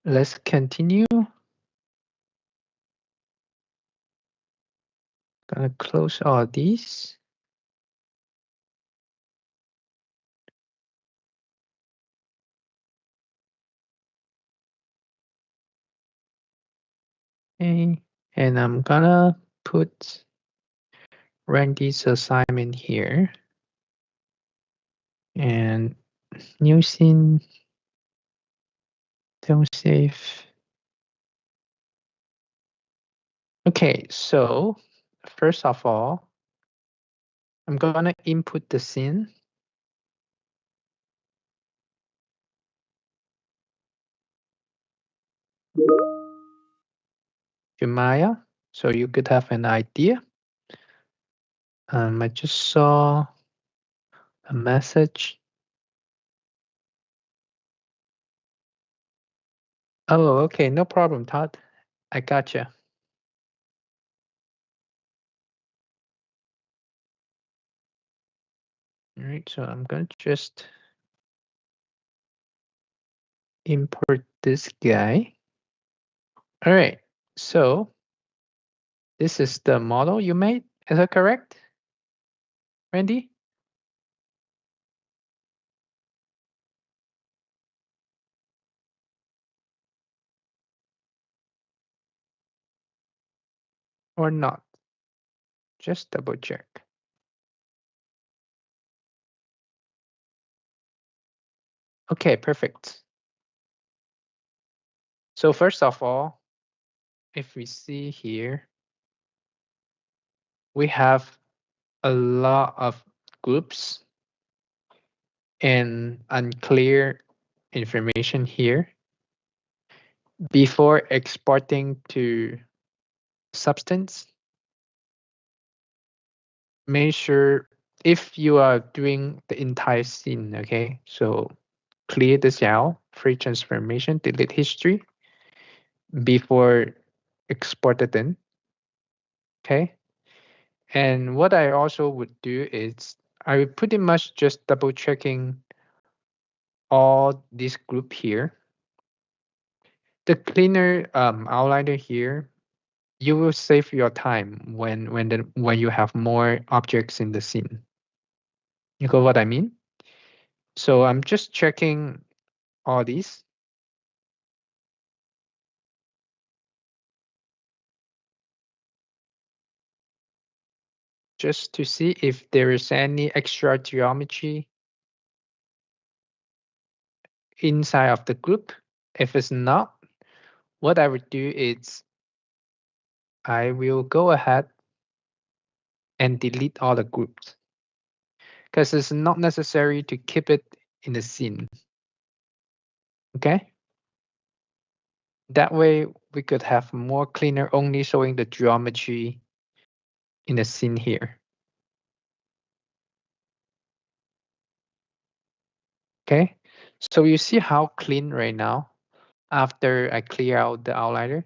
Let's continue. Gonna close all these. Okay, and I'm gonna put Randy's assignment here. And new scene, don't save. Okay, so first of all, I'm gonna input the scene. To Maya, so you could have an idea. I just saw a message. Oh, okay, no problem, Todd. I gotcha. All right, so I'm gonna just import this guy. All right, so this is the model you made. Is that correct, Randy? Or not? Just double check. Okay, perfect. So first of all, if we see here, we have a lot of groups and unclear information here. Before exporting to Substance, make sure if you are doing the entire scene, okay, so clear this out, free transformation, delete history before exported in, okay? And what I also would do is I would pretty much just double checking all this group here. The cleaner outliner here, you will save your time when you have more objects in the scene. You got what I mean? So I'm just checking all these. Just to see if there is any extra geometry inside of the group. If it's not, what I would do is I will go ahead and delete all the groups because it's not necessary to keep it in the scene. Okay? That way we could have more cleaner only showing the geometry in the scene here. Okay? So you see how clean right now after I clear out the outliner,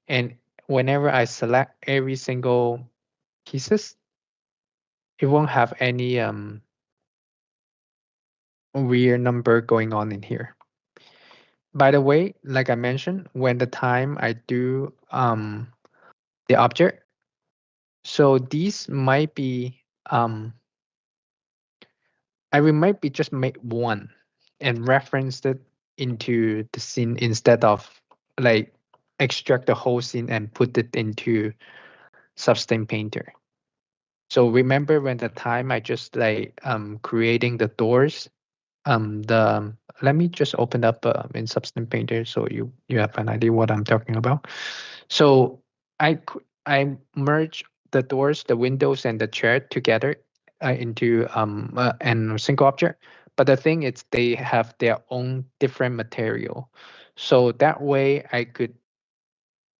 and whenever I select every single pieces, it won't have any weird number going on in here. By the way, like I mentioned, when the time I do the object, so these might be I will might be just make one and reference it into the scene instead of like extract the whole scene and put it into Substance Painter. So remember when the time I just like creating the doors, the let me just open up in Substance Painter so you have an idea what I'm talking about. So I merge the doors, the windows, and the chair together into an single object. But the thing is, they have their own different material. So that way, I could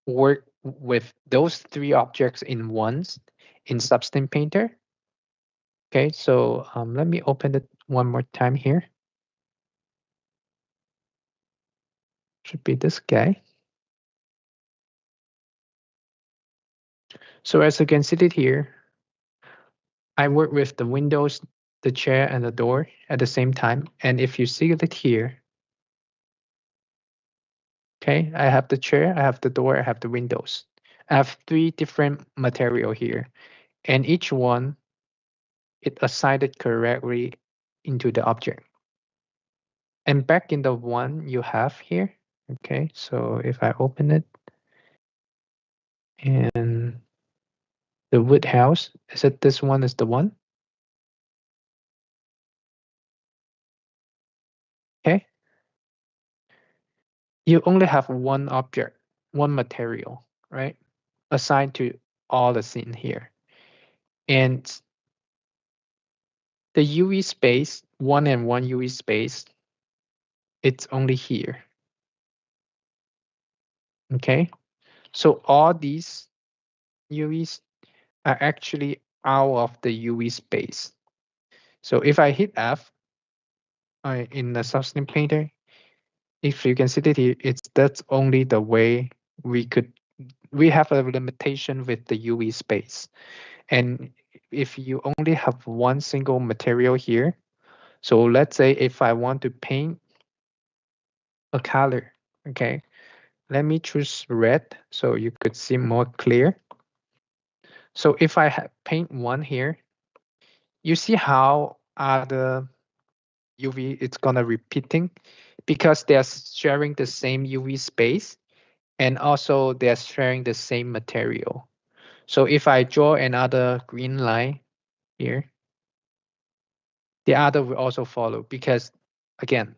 work with those three objects in once in Substance Painter. Okay, so let me open it one more time here. Should be this guy. So as you can see it here, I work with the windows, the chair, and the door at the same time. And if you see it here, Okay, I have the chair, I have the door, I have the windows. I have 3 different material here, and each one it assigned it correctly into the object. And back in the one you have here, okay, so if I open it and the wood house, is it this one is the one? Okay, you only have one object, one material, right? Assigned to all the scene here. And the UV space, one and one UV space, it's only here. Okay, so all these UVs are actually out of the UV space. So if I hit F in the Substance Painter, if you can see it here, that's only the way we have a limitation with the UV space. And if you only have one single material here, so let's say if I want to paint a color, okay, let me choose red so you could see more clear. So if I paint one here, you see how other UV it's gonna repeating because they're sharing the same UV space and also they're sharing the same material. So if I draw another green line here, the other will also follow because again,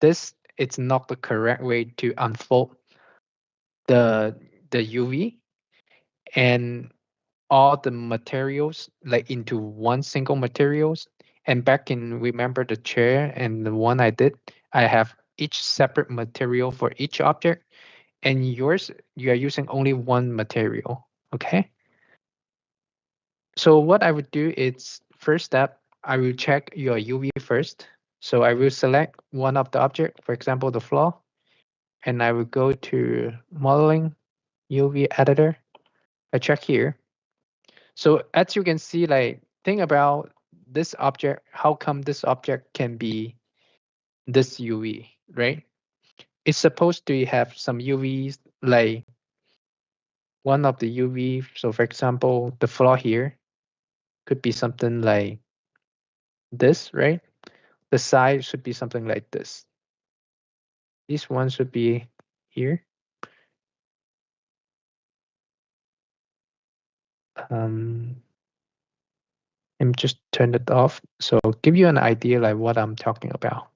this it's not the correct way to unfold the UV and all the materials like into one single materials. And back in remember the chair and the one I did, I have each separate material for each object, and yours you are using only one material. Okay. So what I would do is first step, I will check your UV first. So I will select one of the object, for example, the floor, and I will go to modeling, UV editor. I check here. So as you can see, like think about this object, how come this object can be this UV, right? It's supposed to have some UVs, like one of the UV. So for example, the floor here could be something like this, right? The side should be something like this. This one should be here. Um, Let me just turn it off. So give you an idea like what I'm talking about.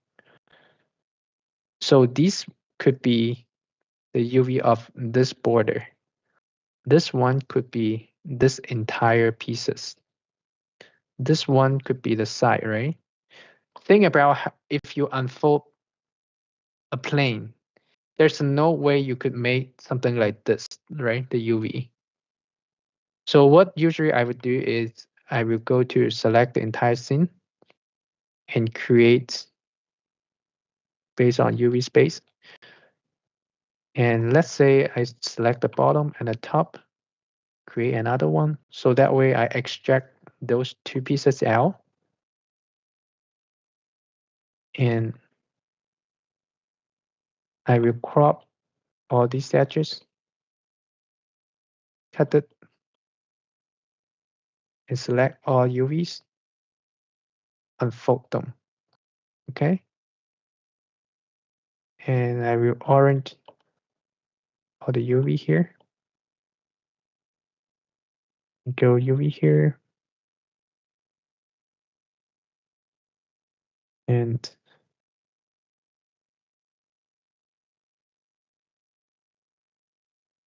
So these could be the UV of this border. This one could be this entire pieces. This one could be the side, right? Think about if you unfold a plane, there's no way you could make something like this, right? The UV. So what usually I would do is I will go to select the entire scene and create based on UV space. And let's say I select the bottom and the top, create another one. So that way I extract those two pieces out. And I will crop all these edges, cut it, and select all UVs, unfold them. Okay. And I will orange all the UV here. Go UV here. And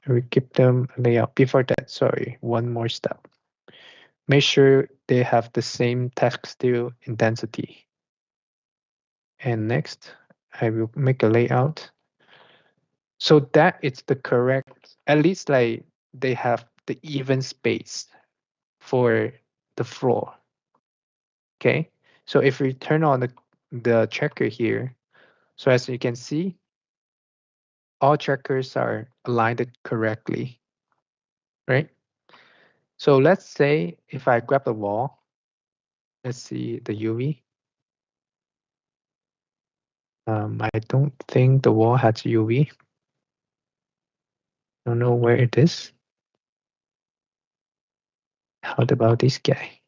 I will keep them layout. Before that, sorry, one more step. Make sure they have the same textile intensity. And next, I will make a layout so that it's the correct, at least like they have the even space for the floor. Okay, so if we turn on the checker here, so as you can see, all checkers are aligned correctly, right? So let's say if I grab the wall, let's see the UV. I don't think the wall has UV. Don't know where it is. How about this guy?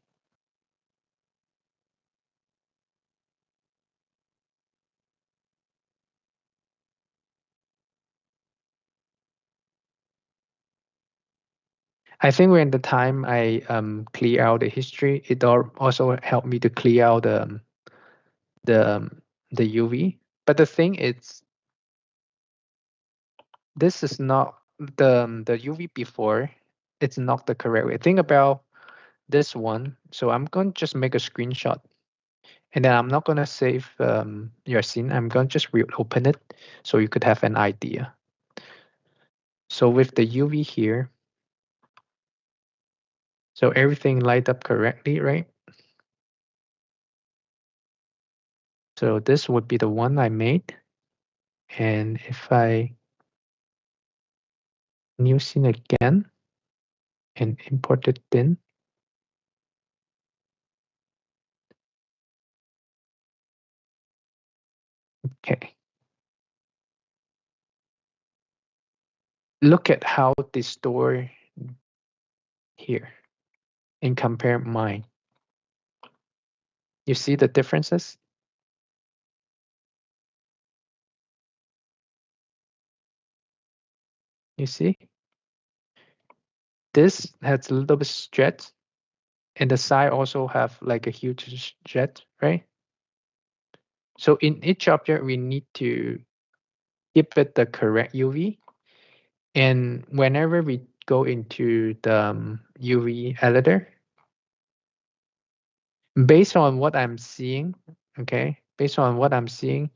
I think when the time I clear out the history, it also helped me to clear out the um, the UV. But the thing is, this is not the UV before. It's not the correct way. Think about this one. So I'm going to just make a screenshot, and then I'm not going to save your scene. I'm going to just reopen it so you could have an idea. So with the UV here, so everything light up correctly, right? So this would be the one I made. And if I new scene again and import it in, okay. Look at how they store here and compare mine. You see the differences? You see? This has a little bit stretch, and the side also have like a huge stretch, right? So in each object, we need to give it the correct UV. And whenever we go into the UV editor, based on what I'm seeing, okay, based on what I'm seeing,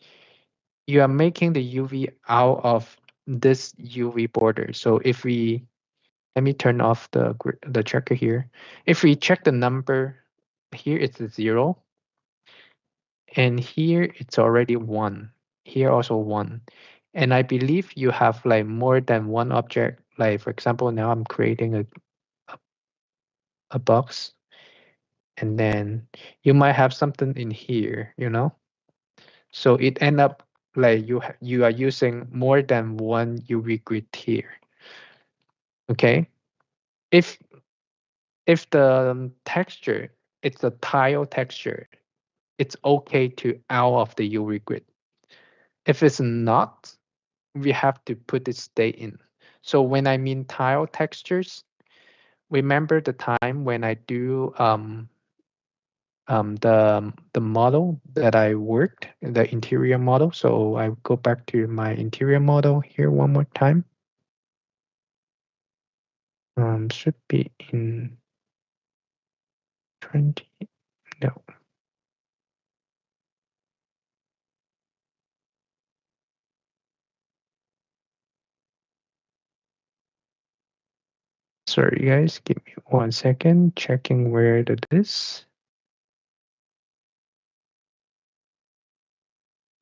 you are making the UV out of this UV border. So if we, let me turn off the checker here. If we check the number, here it's a 0, and here it's already 1. Here also 1. And I believe you have like more than one object. Like for example, now I'm creating a box, and then you might have something in here, you know? So it end up like you are using more than one UV grid here. Okay. If the texture, it's a tile texture, it's okay to out of the UV grid. If it's not, we have to put it stay in. So when I mean tile textures, remember the time when I do the model that I worked, the interior model. So I go back to my interior model here one more time. Should be in 20, no. Sorry guys, give me 1 second, checking where it is.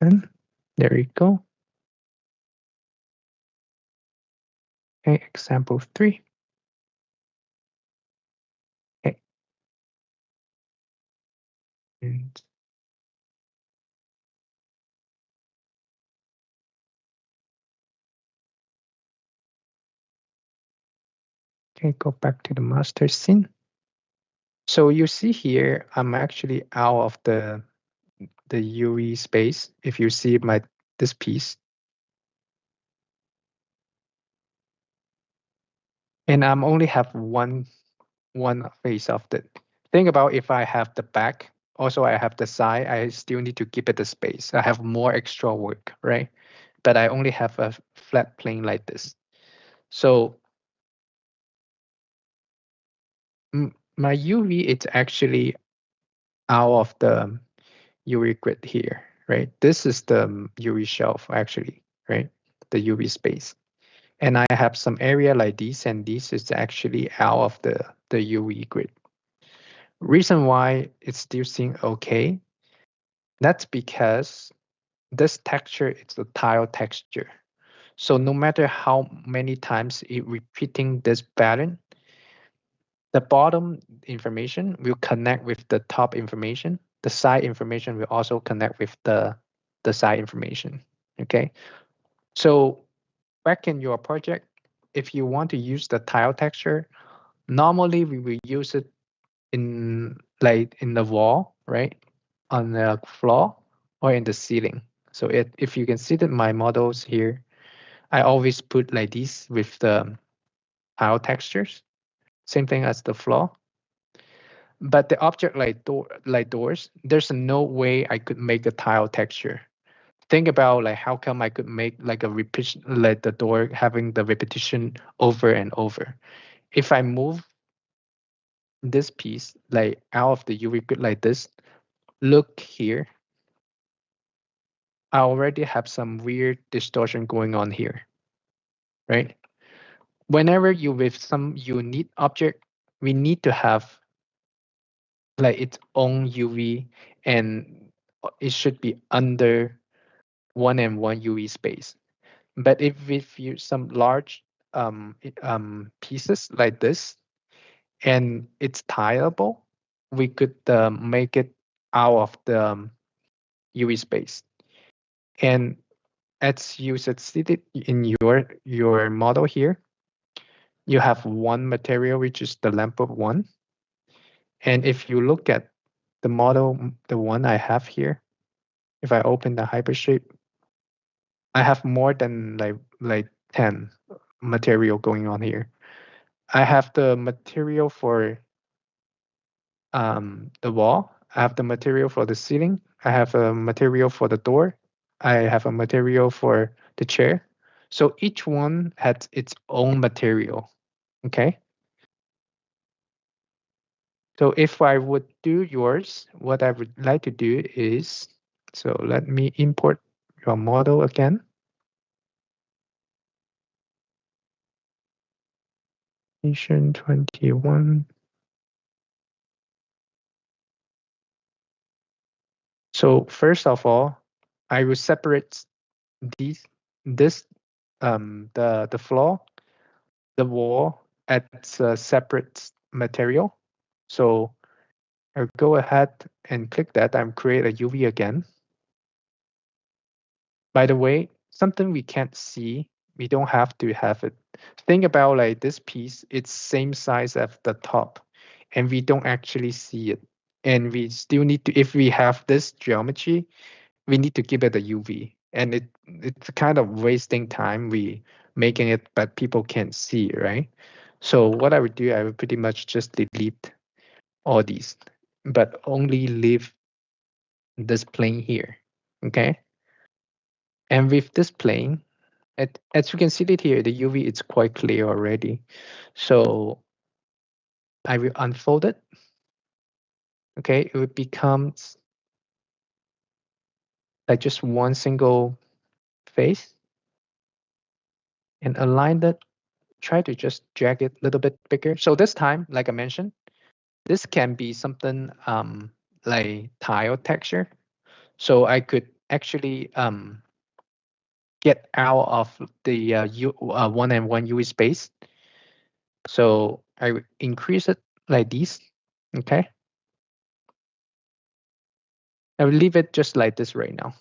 And there we go. Okay, example 3. Okay. And okay, go back to the master scene. So you see here, I'm actually out of the UV space. If you see this piece, and I'm only have one face of it. Think about if I have the back, also I have the side, I still need to keep it the space. I have more extra work, right? But I only have a flat plane like this. So my UV, it's actually out of the UV grid here, right? This is the UV shelf actually, right? The UV space. And I have some area like this, and this is actually out of the UV grid. Reason why it's still seeing okay, that's because this texture is a tile texture. So no matter how many times it repeating this pattern, the bottom information will connect with the top information. The side information will also connect with the side information. Okay. So back in your project, if you want to use the tile texture, normally we will use it in like in the wall, right? On the floor or in the ceiling. So if you can see that my models here, I always put like this with the tile textures. Same thing as the floor. But the object like doors, there's no way I could make a tile texture. Think about like how come I could make like a repetition, like the door having the repetition over and over. If I move this piece like out of the UV grid like this, look here, I already have some weird distortion going on here, right? Whenever you with some unique object, we need to have like its own UV, and it should be under 1 and 1 UV space. But if we use some large pieces like this and it's tileable, we could make it out of the UV space. And as you succeeded in your model here, you have one material, which is the lamp of one. And if you look at the model, the one I have here, if I open the Hypershape, I have more than like 10 material going on here. I have the material for the wall. I have the material for the ceiling. I have a material for the door. I have a material for the chair. So each one has its own material. Okay. So if I would do yours, what I would like to do is, so let me import your model again. Nation 21. So first of all, I will separate these, this, the floor, the wall as a separate material. So I'll go ahead and click that and create a UV again. By the way, something we can't see, we don't have to have it. Think about like this piece, it's same size as the top, and we don't actually see it. And we still need to, if we have this geometry, we need to give it a UV. And it's kind of wasting time we making it, but people can't see, right? So what I would do, I would pretty much just delete all these, but only leave this plane here, okay? And with this plane, as you can see it here, the UV is quite clear already. So I will unfold it. Okay, it becomes like just one single face, and align that. Try to just drag it a little bit bigger. So this time, like I mentioned, this can be something like tile texture. So I could actually get out of the 1 and 1 UV space. So I will increase it like this. Okay. I will leave it just like this right now.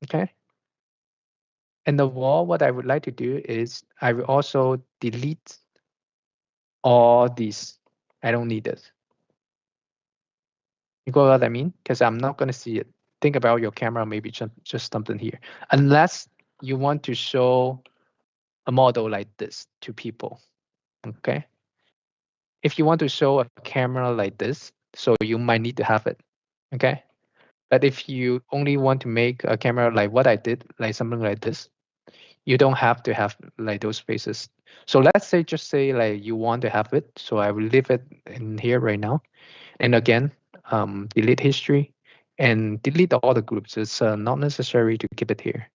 Okay. And the wall, what I would like to do is I will also delete all these. I don't need this. You got what I mean? Because I'm not going to see it. Think about your camera, maybe just something here. Unless you want to show a model like this to people. Okay. If you want to show a camera like this, so you might need to have it. Okay. But if you only want to make a camera like what I did, like something like this, you don't have to have like those faces. So let's say, just say like you want to have it. So I will leave it in here right now. And again, delete history and delete all the groups. It's not necessary to keep it here.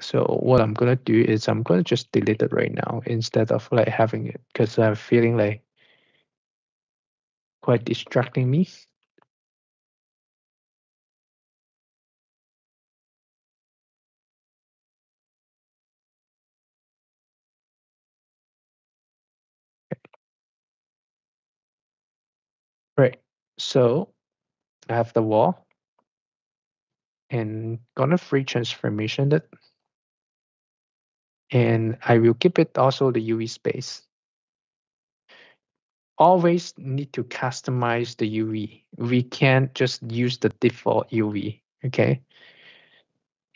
So what I'm gonna do is I'm gonna just delete it right now instead of like having it, because I'm feeling like quite distracting me. Right. So I have the wall and gonna free transformation it. And I will give it also the UV space. Always need to customize the UV. We can't just use the default UV, okay?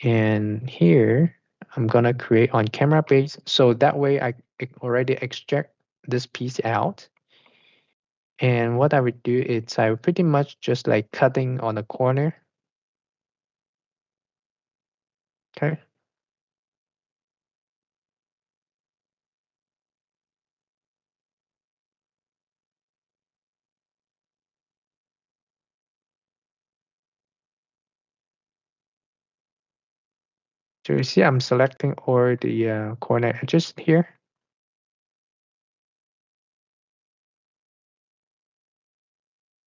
And here, I'm gonna create on camera base. So that way I already extract this piece out. And what I would do is I would pretty much just like cutting on the corner, okay? So you see I'm selecting all the corner edges here.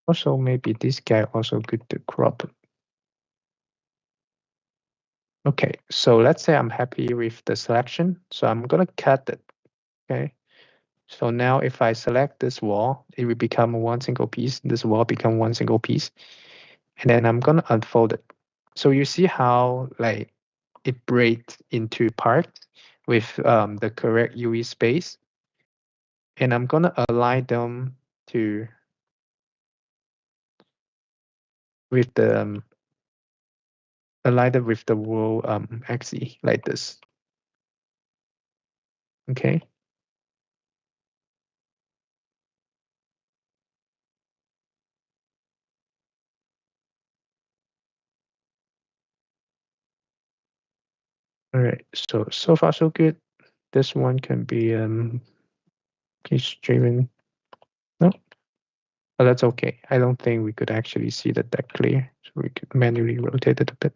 Also, maybe this guy also good to crop. Okay, so let's say I'm happy with the selection. So I'm gonna cut it, okay? So now if I select this wall, it will become one single piece. This wall become one single piece. And then I'm gonna unfold it. So you see how like it breaks into parts with the correct UV space. And I'm gonna align them to with the align them with the wall axis like this. Okay. All right. So far so good. This one can be streaming. No, but that's okay. I don't think we could actually see that clear. So we could manually rotate it a bit.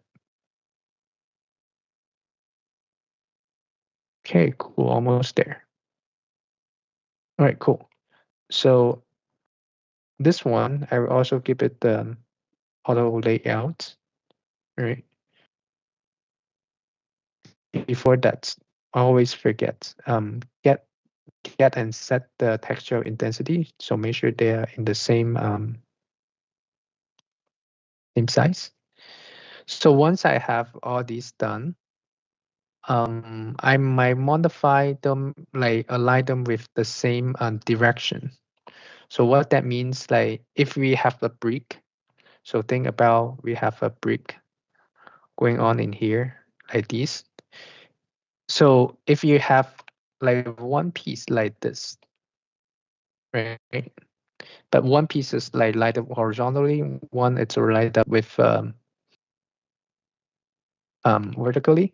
Okay, cool. Almost there. All right, cool. So this one, I will also give it the auto layout. All right. Before that, I always forget. Get and set the texture intensity. So make sure they are in the same size. So once I have all these done, I might modify them, like align them with the same direction. So what that means, like if we have a brick, so think about we have a brick going on in here like this. So if you have like one piece like this, right? But one piece is like light up horizontally, one it's light up with vertically.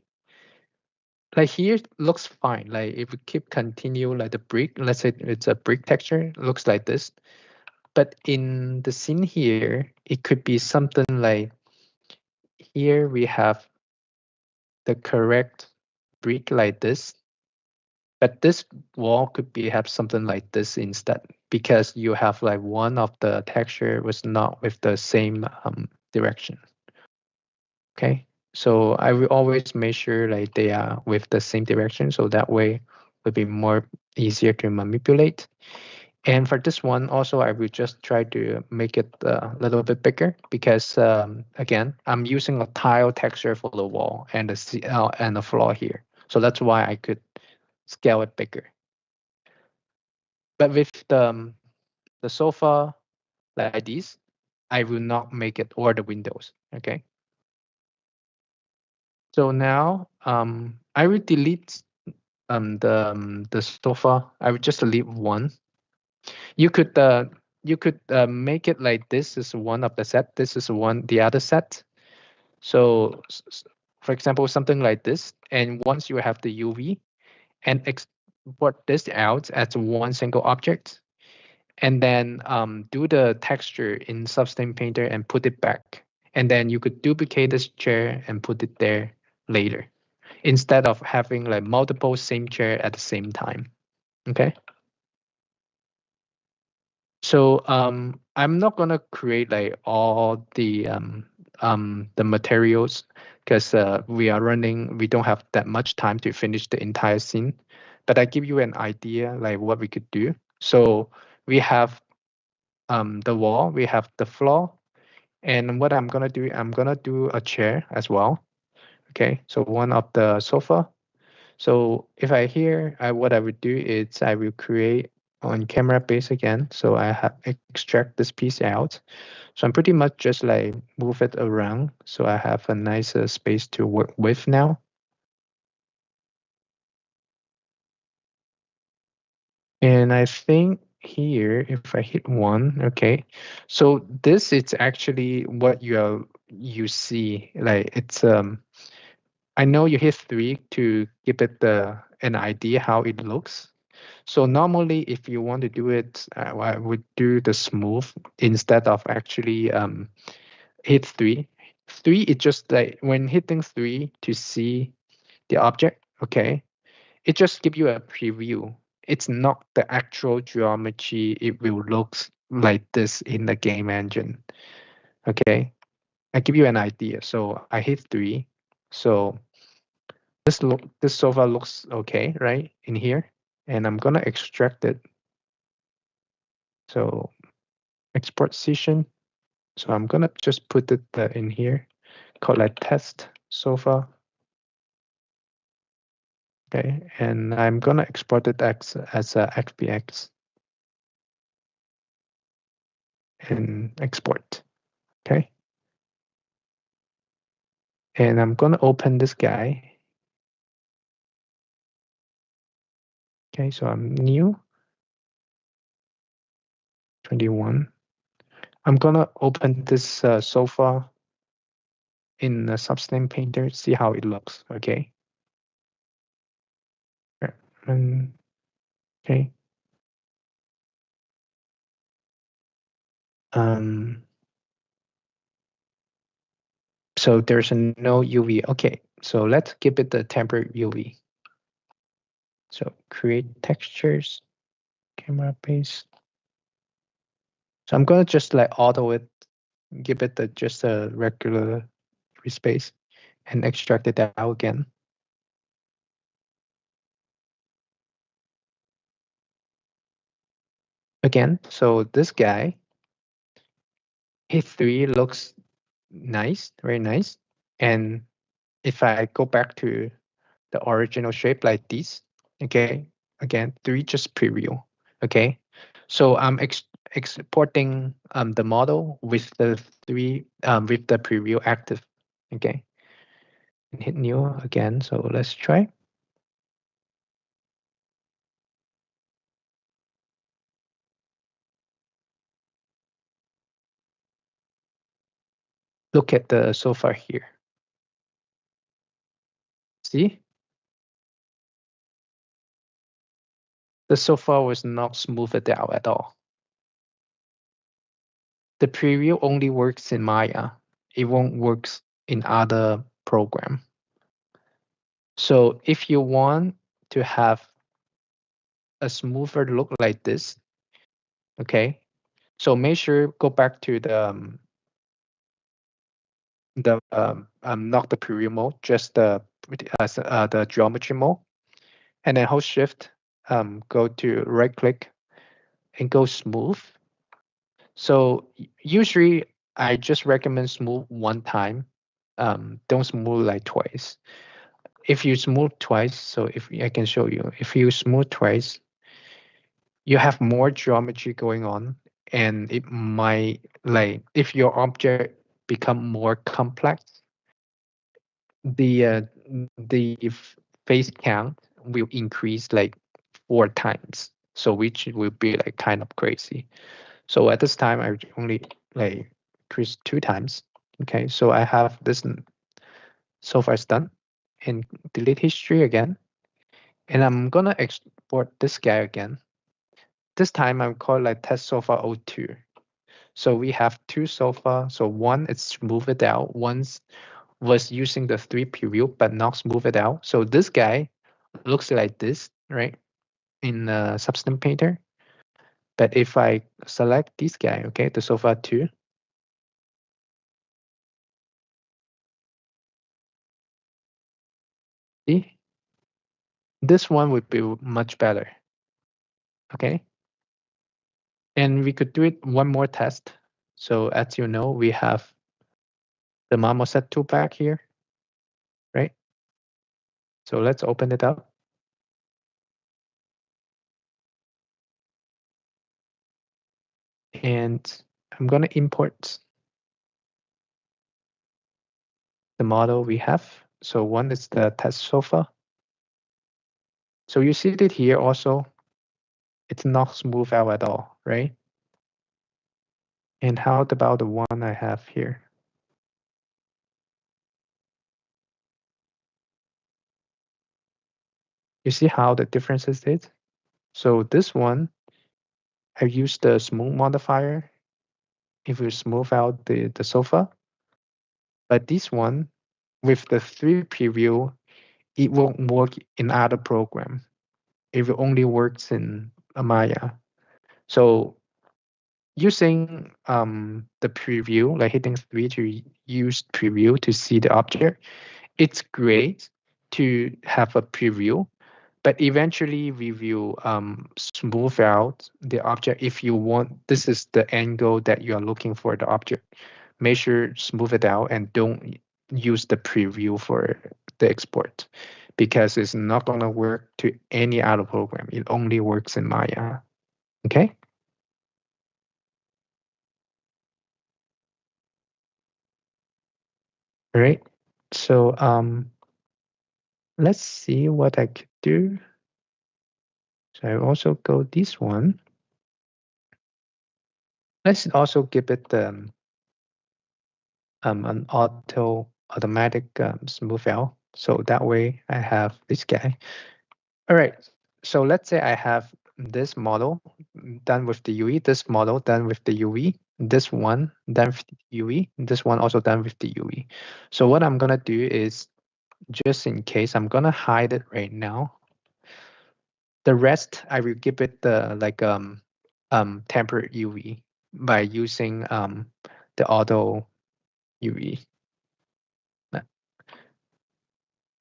Like here looks fine. Like if we keep continue like the brick, let's say it's a brick texture, looks like this. But in the scene here, it could be something like here we have the correct brick like this, but this wall could be have something like this instead because you have like one of the texture was not with the same direction. Okay, so I will always make sure like they are with the same direction, so that way will be more easier to manipulate. And for this one, also, I will just try to make it a little bit bigger because, again, I'm using a tile texture for the wall and and the floor here. So that's why I could scale it bigger. But with the sofa like this, I will not make it or the windows. Okay. So now I will delete the sofa. I will just leave one. You could make it like this is one of the set. This is one the other set. So for example, something like this. And once you have the UV and export this out as one single object, and then do the texture in Substance Painter and put it back. And then you could duplicate this chair and put it there later, instead of having like multiple same chair at the same time. Okay. So I'm not gonna create like all the materials because we don't have that much time to finish the entire scene. But I give you an idea like what we could do. So we have the wall, we have the floor, and what I'm gonna do a chair as well. Okay, so one of the sofa. So if I here, what I would do is I will create on camera base again. So I have extract this piece out. So I'm pretty much just like move it around. So I have a nicer space to work with now. And I think here, if I hit 1, okay. So this is actually what you see. Like it's I know you hit 3 to give it an idea how it looks. So normally, if you want to do it, I would do the smooth instead of actually hit 3. 3 is just like when hitting 3 to see the object. Okay, it just give you a preview. It's not the actual geometry. It will look like this in the game engine. Okay, I give you an idea. So I hit 3. So this sofa looks okay, right, in here, and I'm gonna extract it. So export session. So I'm gonna just put it in here, call it test sofa. Okay, and I'm gonna export it as a XPX and export. Okay, and I'm gonna open this guy. Okay, so I'm new 21. I'm gonna open this sofa in the Substance Painter, see how it looks. Okay. And okay. So there's no UV. Okay, so let's give it the tempered UV. So create textures, camera base. So I'm gonna just like auto it, give it just a regular free space, and extract it out again. Again, so this guy, hit 3 looks nice, very nice. And if I go back to the original shape like this, okay, again, 3 just preview, okay. So I'm exporting the model with the 3 with the preview active, okay. And hit new again. So let's try. Look at the sofa here. See, the sofa was not smoothed out at all. The preview only works in Maya. It won't works in other program. So if you want to have a smoother look like this, okay, so make sure go back to not the preview mode, just the geometry mode, and then hold shift, go to right click and go smooth. So usually I just recommend smooth one time. Don't smooth like twice. If you smooth twice, so if I can show you, if you smooth twice, you have more geometry going on, and it might like if your object become more complex, the face count will increase like 4 times. So which will be like kind of crazy. So at this time, I only like increase 2 times. Okay, so I have this so far it's done, and delete history again, and I'm gonna export this guy again. This time I'm called like test sofa 02. So we have 2 sofa. So one is smoothed out. One's was using the 3 preview but not smoothed out. So this guy looks like this, right? In Substance Painter. But if I select this guy, okay, the sofa 2, see, this one would be much better. Okay. And we could do it one more test. So as you know, we have the Marmoset tool back here, right? So let's open it up. And I'm going to import the model we have. So one is the test sofa. So you see it here also, it's not smooth out at all, right? And how about the one I have here? You see how the difference is? So this one, I used the smooth modifier. If you smooth out the sofa, but this one with the 3 preview, it won't work in other program. It only works in Maya. So using the preview, like hitting 3 to use preview to see the object, it's great to have a preview, but eventually we will smooth out the object if you want. This is the angle that you are looking for the object. Make sure smooth it out and don't use the preview for the export because it's not going to work to any other program. It only works in Maya. Okay. All right. So let's see what I could do. So I also go this one. Let's also give it an automatic smooth out. So that way I have this guy. All right. So let's say I have this model done with the UE, this model done with the UE, this one done with the UE, this one also done with the UE. So what I'm gonna do is, just in case, I'm gonna hide it right now. The rest I will give it the tempered UV by using the auto UV.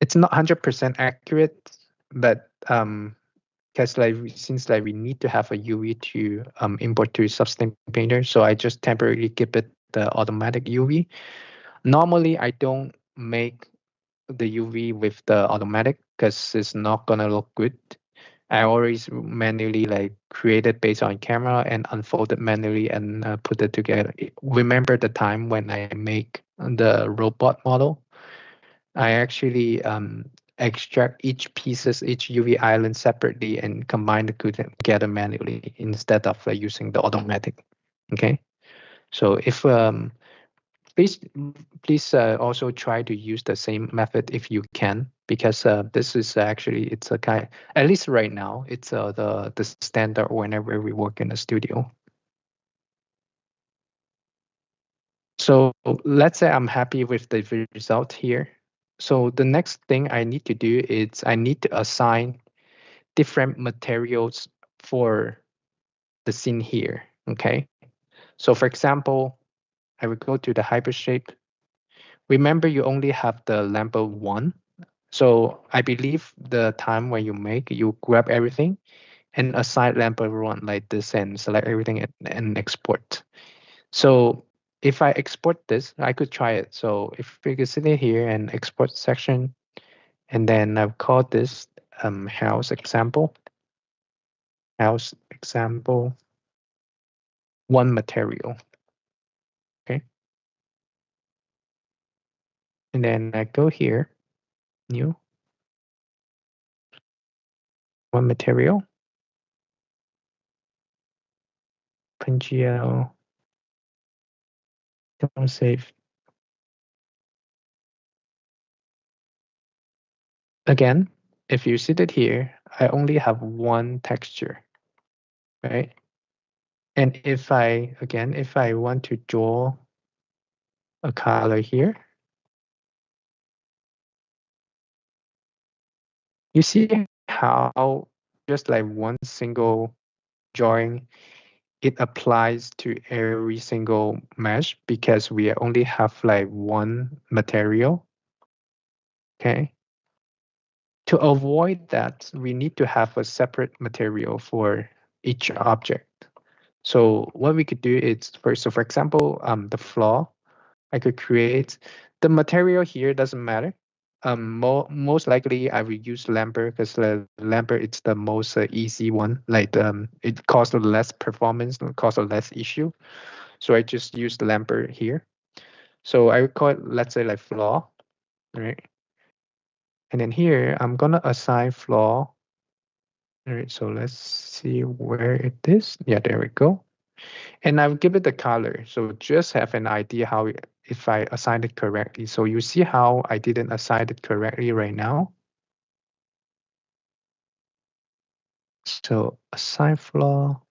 It's not 100% accurate, but because since we need to have a UV to import to Substance Painter, so I just temporarily give it the automatic UV. Normally, I don't make the UV with the automatic because it's not gonna look good. I always manually create it based on camera and unfold it manually and put it together. Remember the time when I make the robot model? I actually extract each pieces, each UV island separately and combine the two together manually instead of using the automatic. Okay, so if please also try to use the same method if you can, because this is actually, it's a kind, at least right now, it's the standard whenever we work in a studio. So let's say I'm happy with the result here. So the next thing I need to do is I need to assign different materials for the scene here. Okay. So for example, I will go to the hypershape. Remember, you only have the Lambda 1. So I believe the time when you make, you grab everything and assign Lambda 1 like this and select everything and export. So if I export this, I could try it. So if we could sit in here and export section, and then I've called this house example, one material. Okay. And then I go here, new, one material, Pangeo, don't save. Again, if you see it here, I only have one texture, right? And if I want to draw a color here, you see how just like one single drawing, it applies to every single mesh because we only have like one material. Okay. To avoid that, we need to have a separate material for each object. So what we could do is first, so for example, the floor, I could create the material here, doesn't matter. most likely I will use Lambert because the Lambert it's the most easy one. Like it costs less performance, costs less issue. So I just use the Lambert here. So I would call it, let's say like flaw, right? And then here I'm gonna assign flaw. All right, so let's see where it is. Yeah, there we go. And I'll give it the color. So just have an idea how if I assign it correctly. So you see how I didn't assign it correctly right now. So assign flaw.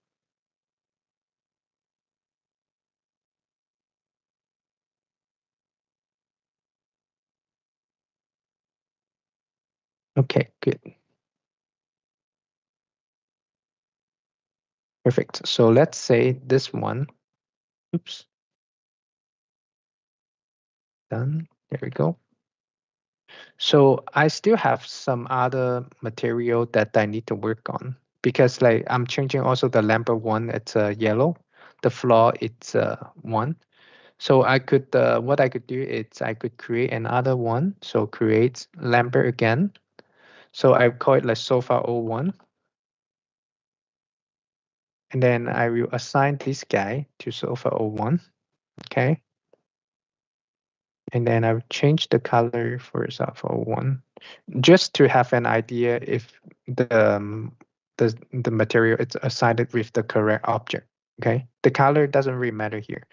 Okay, good. Perfect. So let's say this one. Oops. Done. There we go. So I still have some other material that I need to work on because like I'm changing also the Lambert one, it's yellow. The flaw it's one. So I could what I could do is I could create another one. So create Lambert again. So I call it like sofa O1. And then I will assign this guy to sofa O1. Okay. And then I will change the color for sofa O1 just to have an idea if the material is assigned with the correct object. Okay. The color doesn't really matter here.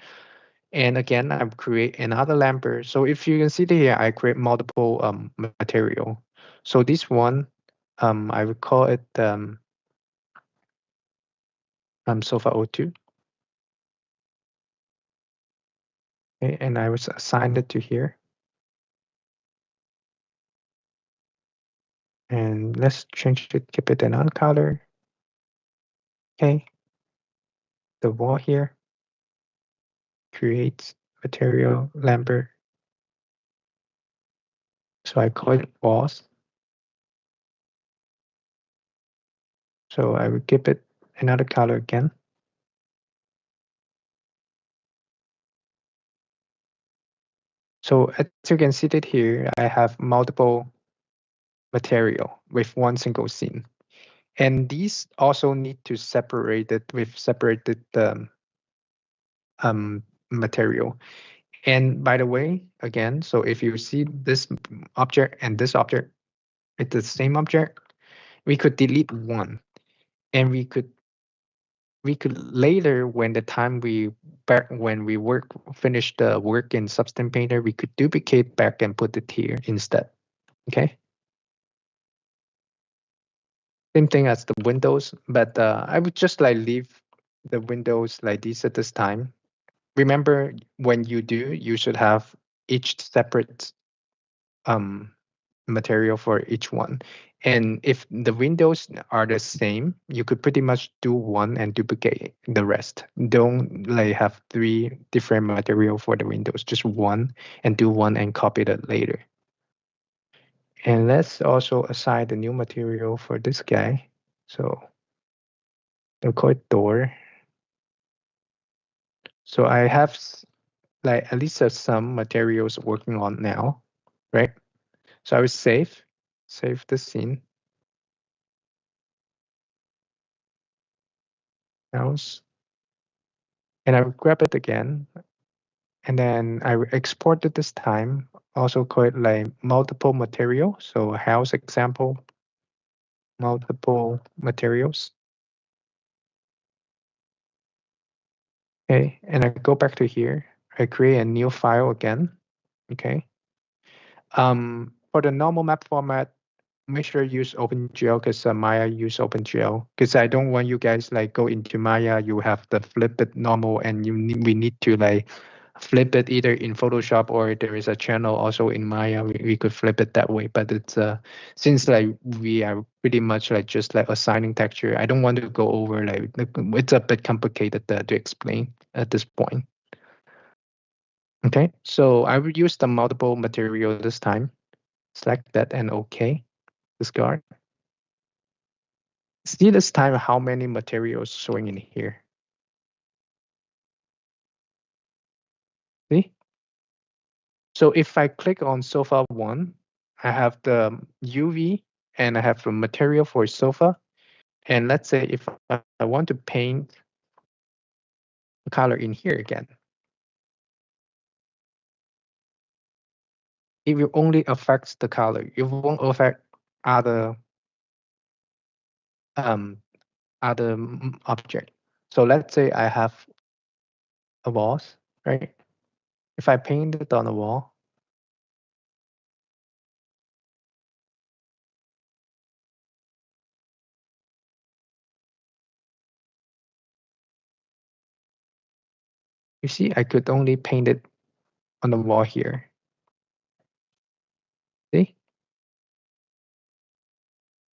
And again, I create another Lambert. So if you can see here, I create multiple material. So this one, I would call it sofa O2. Okay, and I was assigned it to here. And let's change it, keep it another color. Okay, the wall here, create material Lambert. So I call it walls. So I will give it another color again. So as you can see it here, I have multiple material with one single scene. And these also need to separate it with separated material. And by the way, again, so if you see this object and this object, it's the same object, we could delete one, and we could later when the time we back when we finish the work in Substance Painter, we could duplicate back and put it here instead. Okay. Same thing as the windows, but I would just like leave the windows like this at this time. Remember, when you do, you should have each separate um, material for each one. And if the windows are the same, you could pretty much do one and duplicate the rest. Don't like have three different material for the windows, just one and do one and copy that later. And let's also assign the new material for this guy. So we'll call it door. So I have like at least some materials working on now, right? So I will save the scene. Mouse, and I will grab it again, and then I will export it this time. Also call it like multiple material. So house example, multiple materials. Okay, and I go back to here. I create a new file again. Okay. For the normal map format, make sure you use OpenGL because Maya use OpenGL. Because I don't want you guys like go into Maya, you have the flip it normal, and we need to like flip it either in Photoshop or there is a channel also in Maya. We could flip it that way. But it's since like we are pretty much like just like assigning texture, I don't want to go over like it's a bit complicated to explain at this point. Okay, so I will use the multiple material this time. Select that and OK. Discard. See this time how many materials showing in here. See? So if I click on sofa 1, I have the UV and I have the material for sofa. And let's say if I want to paint the color in here again, it will only affect the color. It won't affect other um object. So let's say I have a walls, right? If I paint it on a wall, you see I could only paint it on the wall here. See?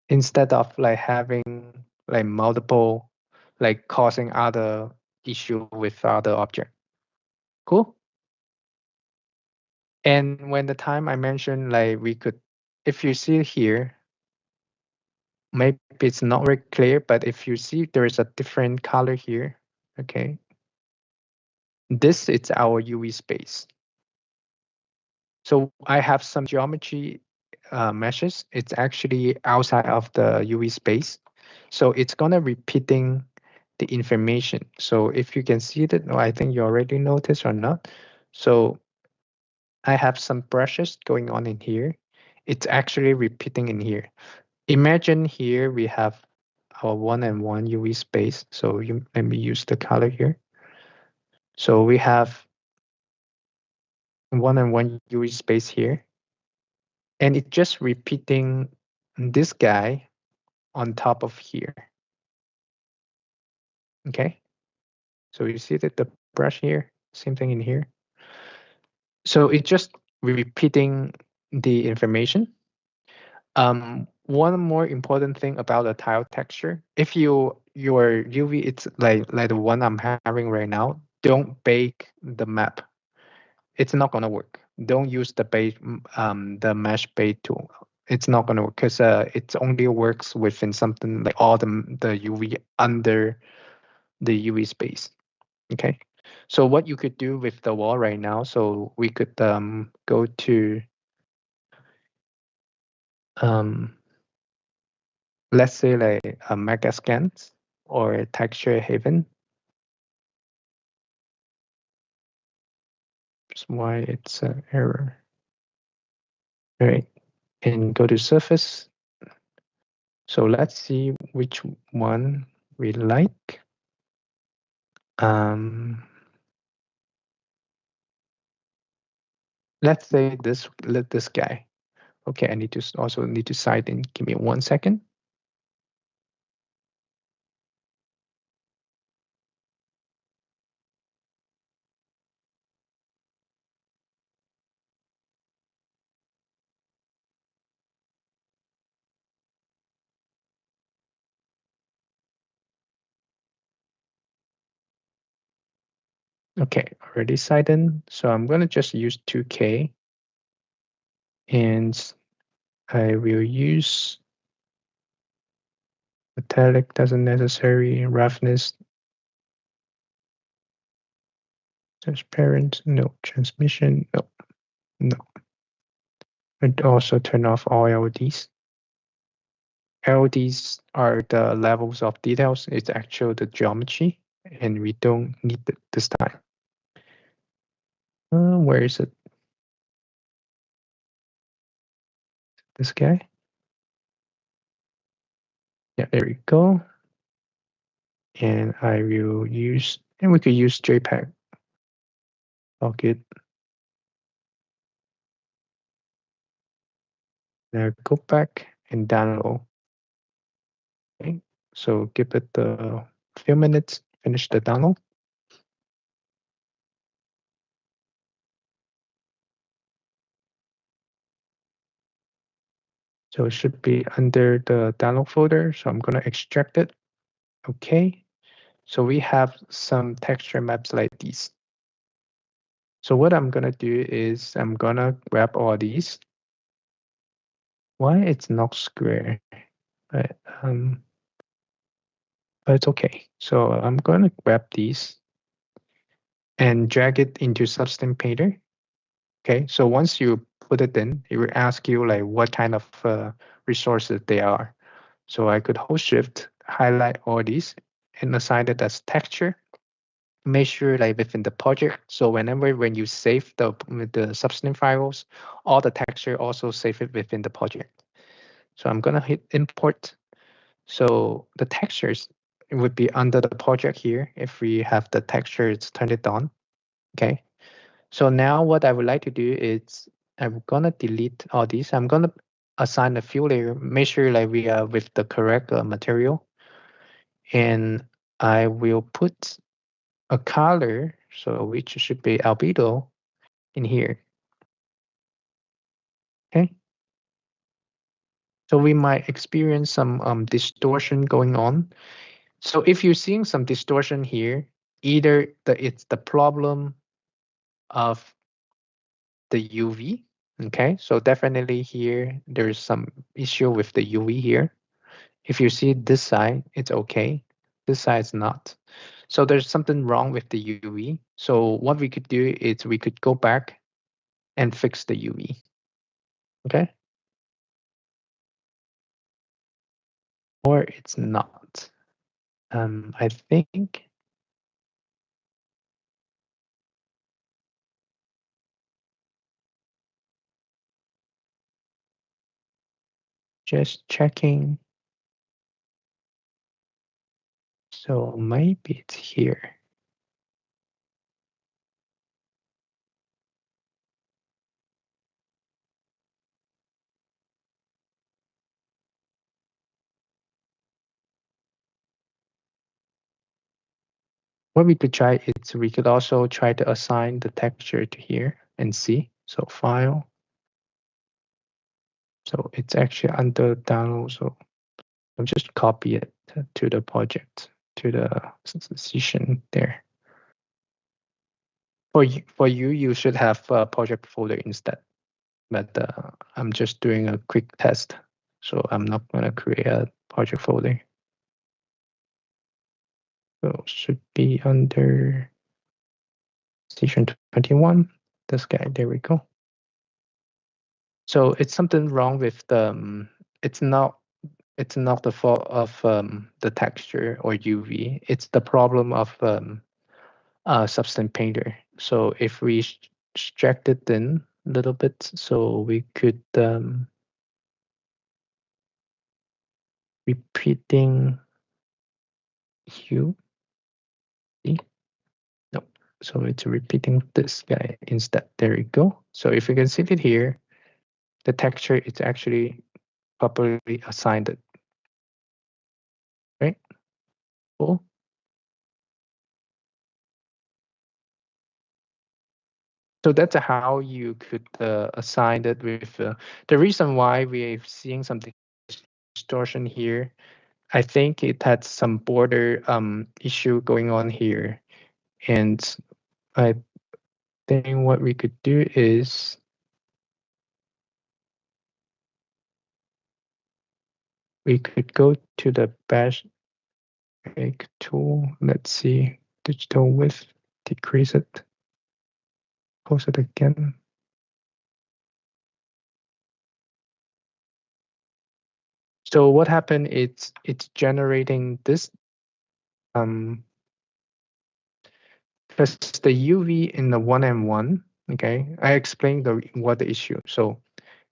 Instead of like having like multiple, like causing other issue with other object. Cool. And when the time I mentioned, like we could, if you see here, maybe it's not very clear, but if you see there is a different color here, okay, this is our UV space. So I have some geometry meshes. It's actually outside of the UV space. So it's gonna repeating the information. So if you can see that, I think you already noticed or not. So I have some brushes going on in here. It's actually repeating in here. Imagine here we have our 1 and 1 UV space. So let me use the color here. So we have 1 and 1 UV space here. And it's just repeating this guy on top of here. Okay. So you see that the brush here, same thing in here. So it's just repeating the information. One more important thing about the tile texture, if your UV it's like the one I'm having right now, don't bake the map. It's not gonna work. Don't use the mesh bake tool. It's not gonna work because it only works within something like all the UV under the UV space. Okay. So what you could do with the wall right now, so we could go to let's say like a Megascans or Texture Haven. That's why it's an error. All right, and go to surface. So let's see which one we like. Let's say this guy. Okay, I need to also need to cite in. Give me 1 second. Okay, already cited. So I'm gonna just use 2K, and I will use metallic. Doesn't necessary roughness. Transparent, no. Transmission, no. No. And also turn off all LEDs. LEDs are the levels of details. It's actually the geometry, and we don't need it this time. Where is it? This guy? Yeah, there we go. And I will use, and we could use JPEG. Pocket. Now go back and download. Okay, so give it a few minutes, finish the download. So it should be under the download folder. So I'm gonna extract it. Okay. So we have some texture maps like these. So what I'm gonna do is I'm gonna grab all these. Why it's not square? But it's okay. So I'm gonna grab these and drag it into Substance Painter. Okay, so once you put it in, it will ask you like what kind of resources they are. So I could hold shift, highlight all these, and assign it as texture. Make sure like within the project. So when you save the substance files, all the texture also save it within the project. So I'm gonna hit import. So the textures would be under the project here if we have the textures turned it on. Okay. So now what I would like to do is I'm gonna delete all these. I'm gonna assign a few layer, make sure like we are with the correct material, and I will put a color, so which should be albedo in here. Okay. So we might experience some distortion going on. So if you're seeing some distortion here, either it's the problem of the UV. Okay, so definitely here there's some issue with the UV here. If you see this side, it's okay. This side's not. So there's something wrong with the UV. So what we could do is we could go back and fix the UV. Okay, or it's not. I think just checking. So maybe it's here. What we could try is we could also try to assign the texture to here and see. So file. So it's actually under download. So I'll just copy it to the project, to the session there. For you, you should have a project folder instead. But I'm just doing a quick test. So I'm not gonna create a project folder. So should be under station 21. This guy, there we go. So it's something wrong with the, it's not the fault of the texture or UV. It's the problem of Substance Painter. So if we extract it in a little bit, so we could repeating hue. No, so it's repeating this guy instead. There you go. So if you can see it here, the texture is actually properly assigned. Right? Cool. So that's how you could assign it with the reason why we're seeing some distortion here. I think it had some border issue going on here. And I think what we could do is we could go to the bash make tool. Let's see, digital width, decrease it, close it again. So what happened is it's generating this because the UV in the 1M1, okay, I explained what the issue. So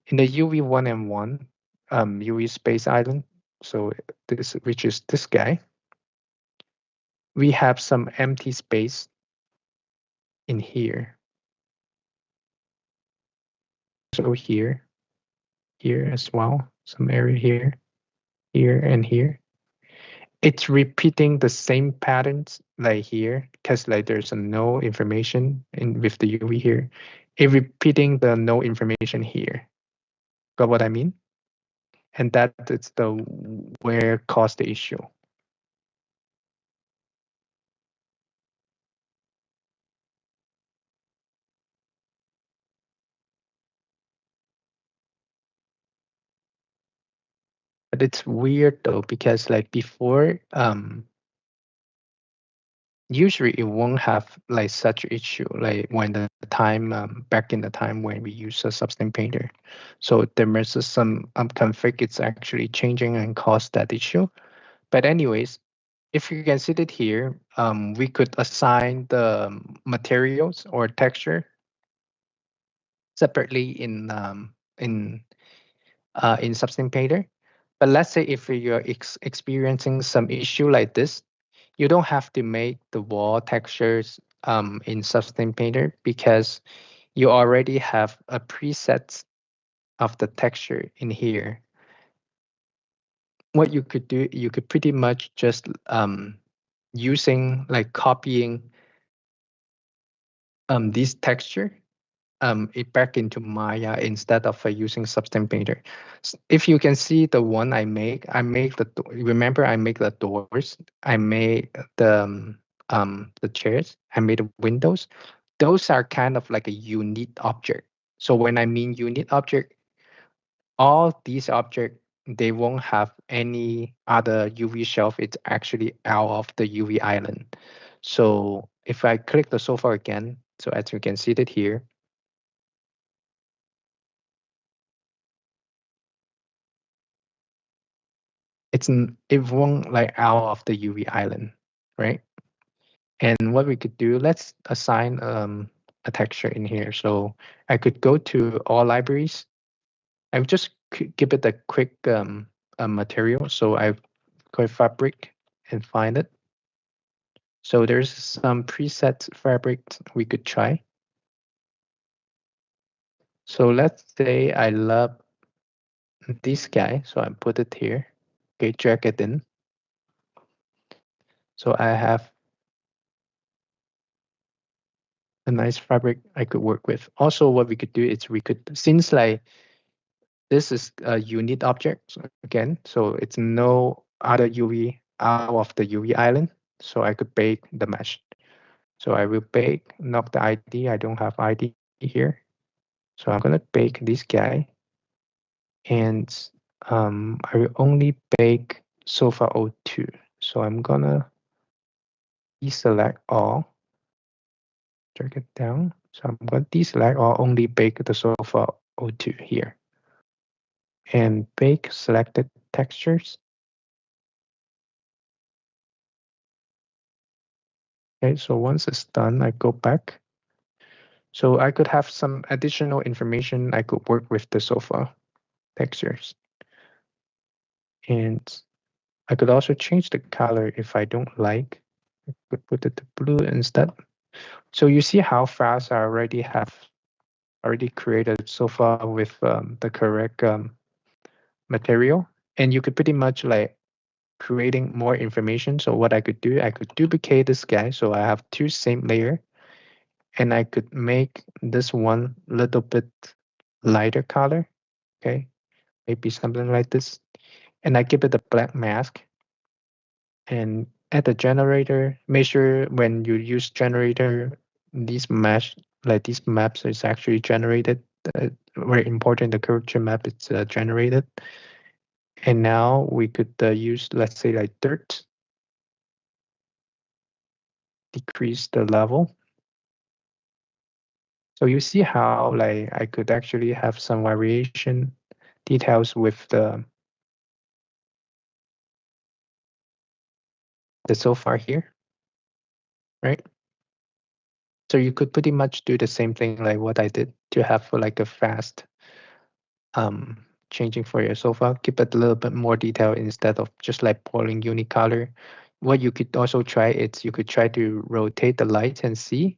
in the UV 1M1, UV space island, so this, which is this guy, we have some empty space in here. So here as well, some area here, and here. It's repeating the same patterns like here, because like there's no information in with the UV here. It repeating the no information here. Got what I mean? And that is the where caused the issue. But it's weird though, because like before usually it won't have like such issue like when the time back in the time when we use a Substance Painter. So there is some config it's actually changing and cause that issue. But anyways, if you can see it here, we could assign the materials or texture separately in Substance Painter. But let's say if you're experiencing some issue like this, you don't have to make the wall textures in Substance Painter because you already have a preset of the texture in here. What you could do, you could pretty much just using like copying this texture it back into Maya instead of using Substance Painter. If you can see the one I make remember I make the doors, I made the chairs, I made the windows. Those are kind of like a unique object. So when I mean unique object, all these objects they won't have any other UV shelf. It's actually out of the UV island. So if I click the sofa again, so as you can see it here, it won't like out of the UV island, right? And what we could do, let's assign a texture in here. So I could go to all libraries. I would just give it a quick material. So I go fabric and find it. So there's some preset fabric we could try. So let's say I love this guy. So I put it here. Okay, drag it in. So I have a nice fabric I could work with. Also, what we could do is we could, since like this is a unique object again, so it's no other UV out of the UV island. So I could bake the mesh. So I will bake, not the ID. I don't have ID here. So I'm gonna bake this guy, and I will only bake Sofa O2. So I'm gonna deselect all, drag it down. So I'm gonna deselect all, only bake the Sofa O2 here. And bake selected textures. Okay, so once it's done, I go back. So I could have some additional information. I could work with the sofa textures. And I could also change the color if I don't like. I could put it to blue instead. So you see how fast I already created sofa with the correct material. And you could pretty much like creating more information. So what I could do, I could duplicate this guy. So I have two same layer, and I could make this one little bit lighter color. Okay, maybe something like this. And I give it a black mask. And at the generator, make sure when you use generator, these mesh, like these maps is actually generated. Very important, the curvature map is generated. And now we could use, let's say like dirt, decrease the level. So you see how like I could actually have some variation details with the so far here, right? So you could pretty much do the same thing like what I did to have like a fast changing for your sofa. Keep it a little bit more detail instead of just like pouring unicolor. What you could also try is you could try to rotate the light and see,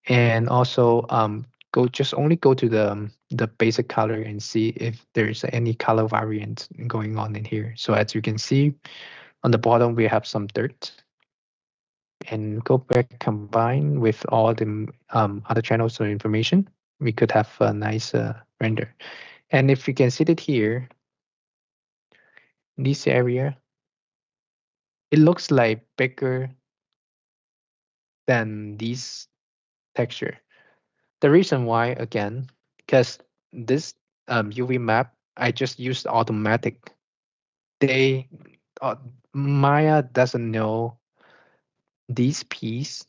and also only go to the basic color and see if there's any color variant going on in here. So as you can see on the bottom we have some dirt, and go back combine with all the other channels of information, we could have a nice render. And if you can see it here, this area, it looks like bigger than this texture. The reason why, again, because this UV map, I just used automatic. They, uh, Maya doesn't know These piece,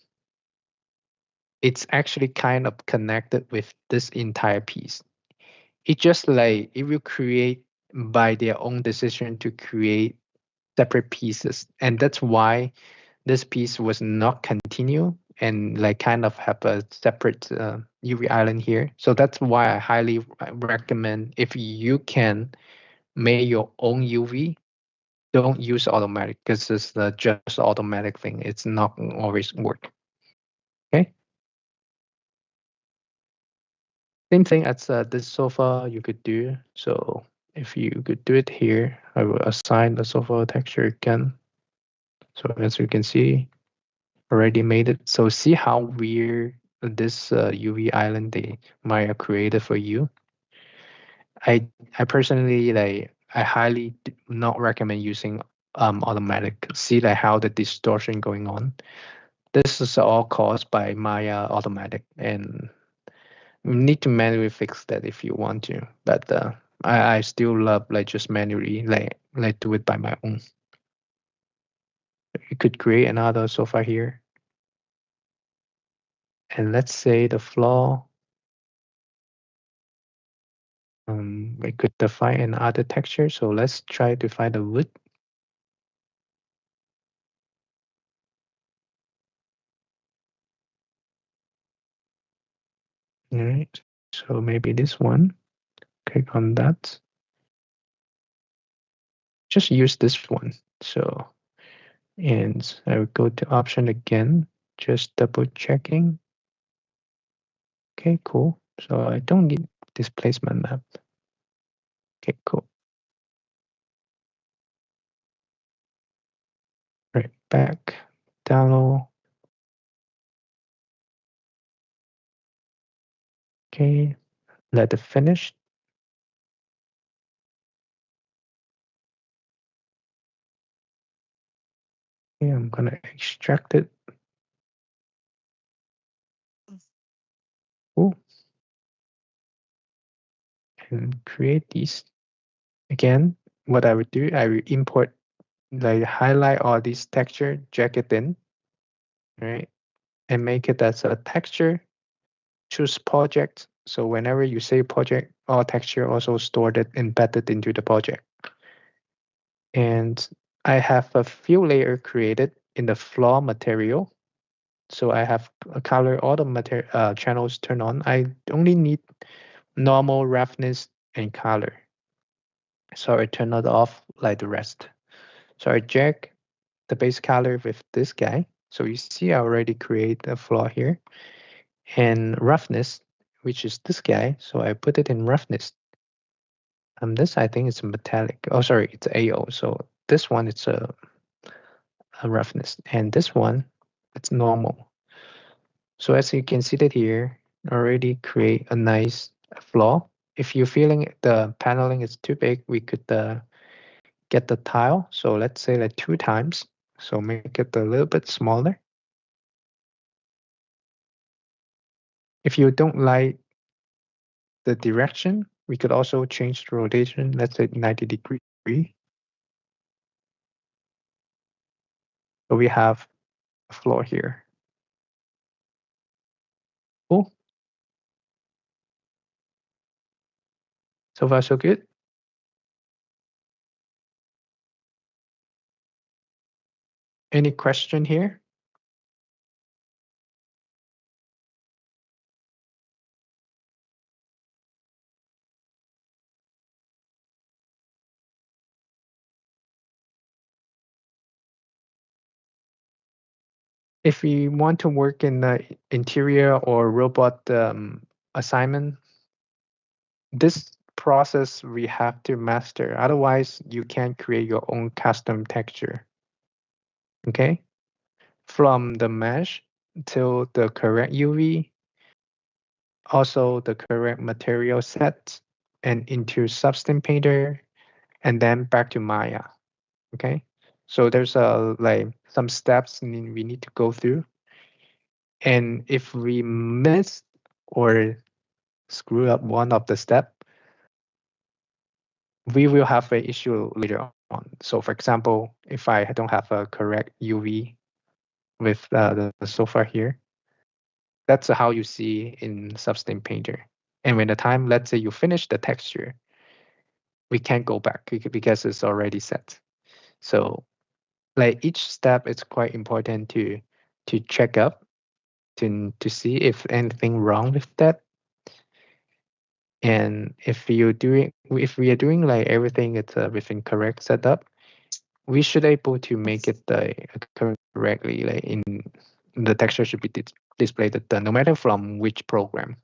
it's actually kind of connected with this entire piece. It just like it will create by their own decision to create separate pieces, and that's why this piece was not continue and like kind of have a separate UV island here. So that's why I highly recommend if you can make your own UV, don't use automatic because it's just automatic thing. It's not always work. Okay. Same thing as this sofa you could do. So if you could do it here, I will assign the sofa texture again. So as you can see, already made it. So see how weird this UV island they Maya created for you. I personally like I highly not recommend using automatic. See like how the distortion going on. This is all caused by Maya automatic, and you need to manually fix that if you want to. But I still love like just manually like do it by my own. You could create another sofa here, and let's say the floor. We could define another texture. So let's try to find the wood. All right. So maybe this one. Click on that. Just use this one. So, and I will go to option again, just double checking. Okay, cool. So I don't need displacement map. Okay, cool. Right, back, download. Okay, let it finish. Okay, I'm gonna extract it. Cool. And create these. Again, what I would do, I will import, like highlight all these texture, drag it in, right? And make it as a texture. Choose project. So whenever you say project, all texture also stored it embedded into the project. And I have a few layer created in the floor material. So I have a color, all the material channels turned on. I only need normal roughness and color. So I turn it off like the rest. So I drag the base color with this guy. So you see I already create a floor here. And roughness, which is this guy. So I put it in roughness. This I think it's metallic. Oh, sorry, it's AO. So this one it's a roughness, and this one it's normal. So as you can see that here, already create a nice floor. If you're feeling the paneling is too big, we could get the tile. So let's say like 2 times. So make it a little bit smaller. If you don't like the direction, we could also change the rotation. Let's say 90 degree. So we have a floor here. Cool. So far so good. Any question here? If you want to work in the interior or robot assignment, this process we have to master. Otherwise, you can't create your own custom texture. Okay? From the mesh till the correct UV, also the correct material set, and into Substance Painter, and then back to Maya. Okay? So there's like some steps we need to go through. And if we miss or screw up one of the step, we will have an issue later on. So for example, if I don't have a correct UV, with the sofa here. That's how you see in Substance Painter. And when the time, let's say you finish the texture, we can't go back because it's already set. So like each step, it's quite important to check up to see if anything wrong with that. And if we are doing like everything it's within correct setup, we should able to make it correctly. Like in the texture should be displayed no matter from which program.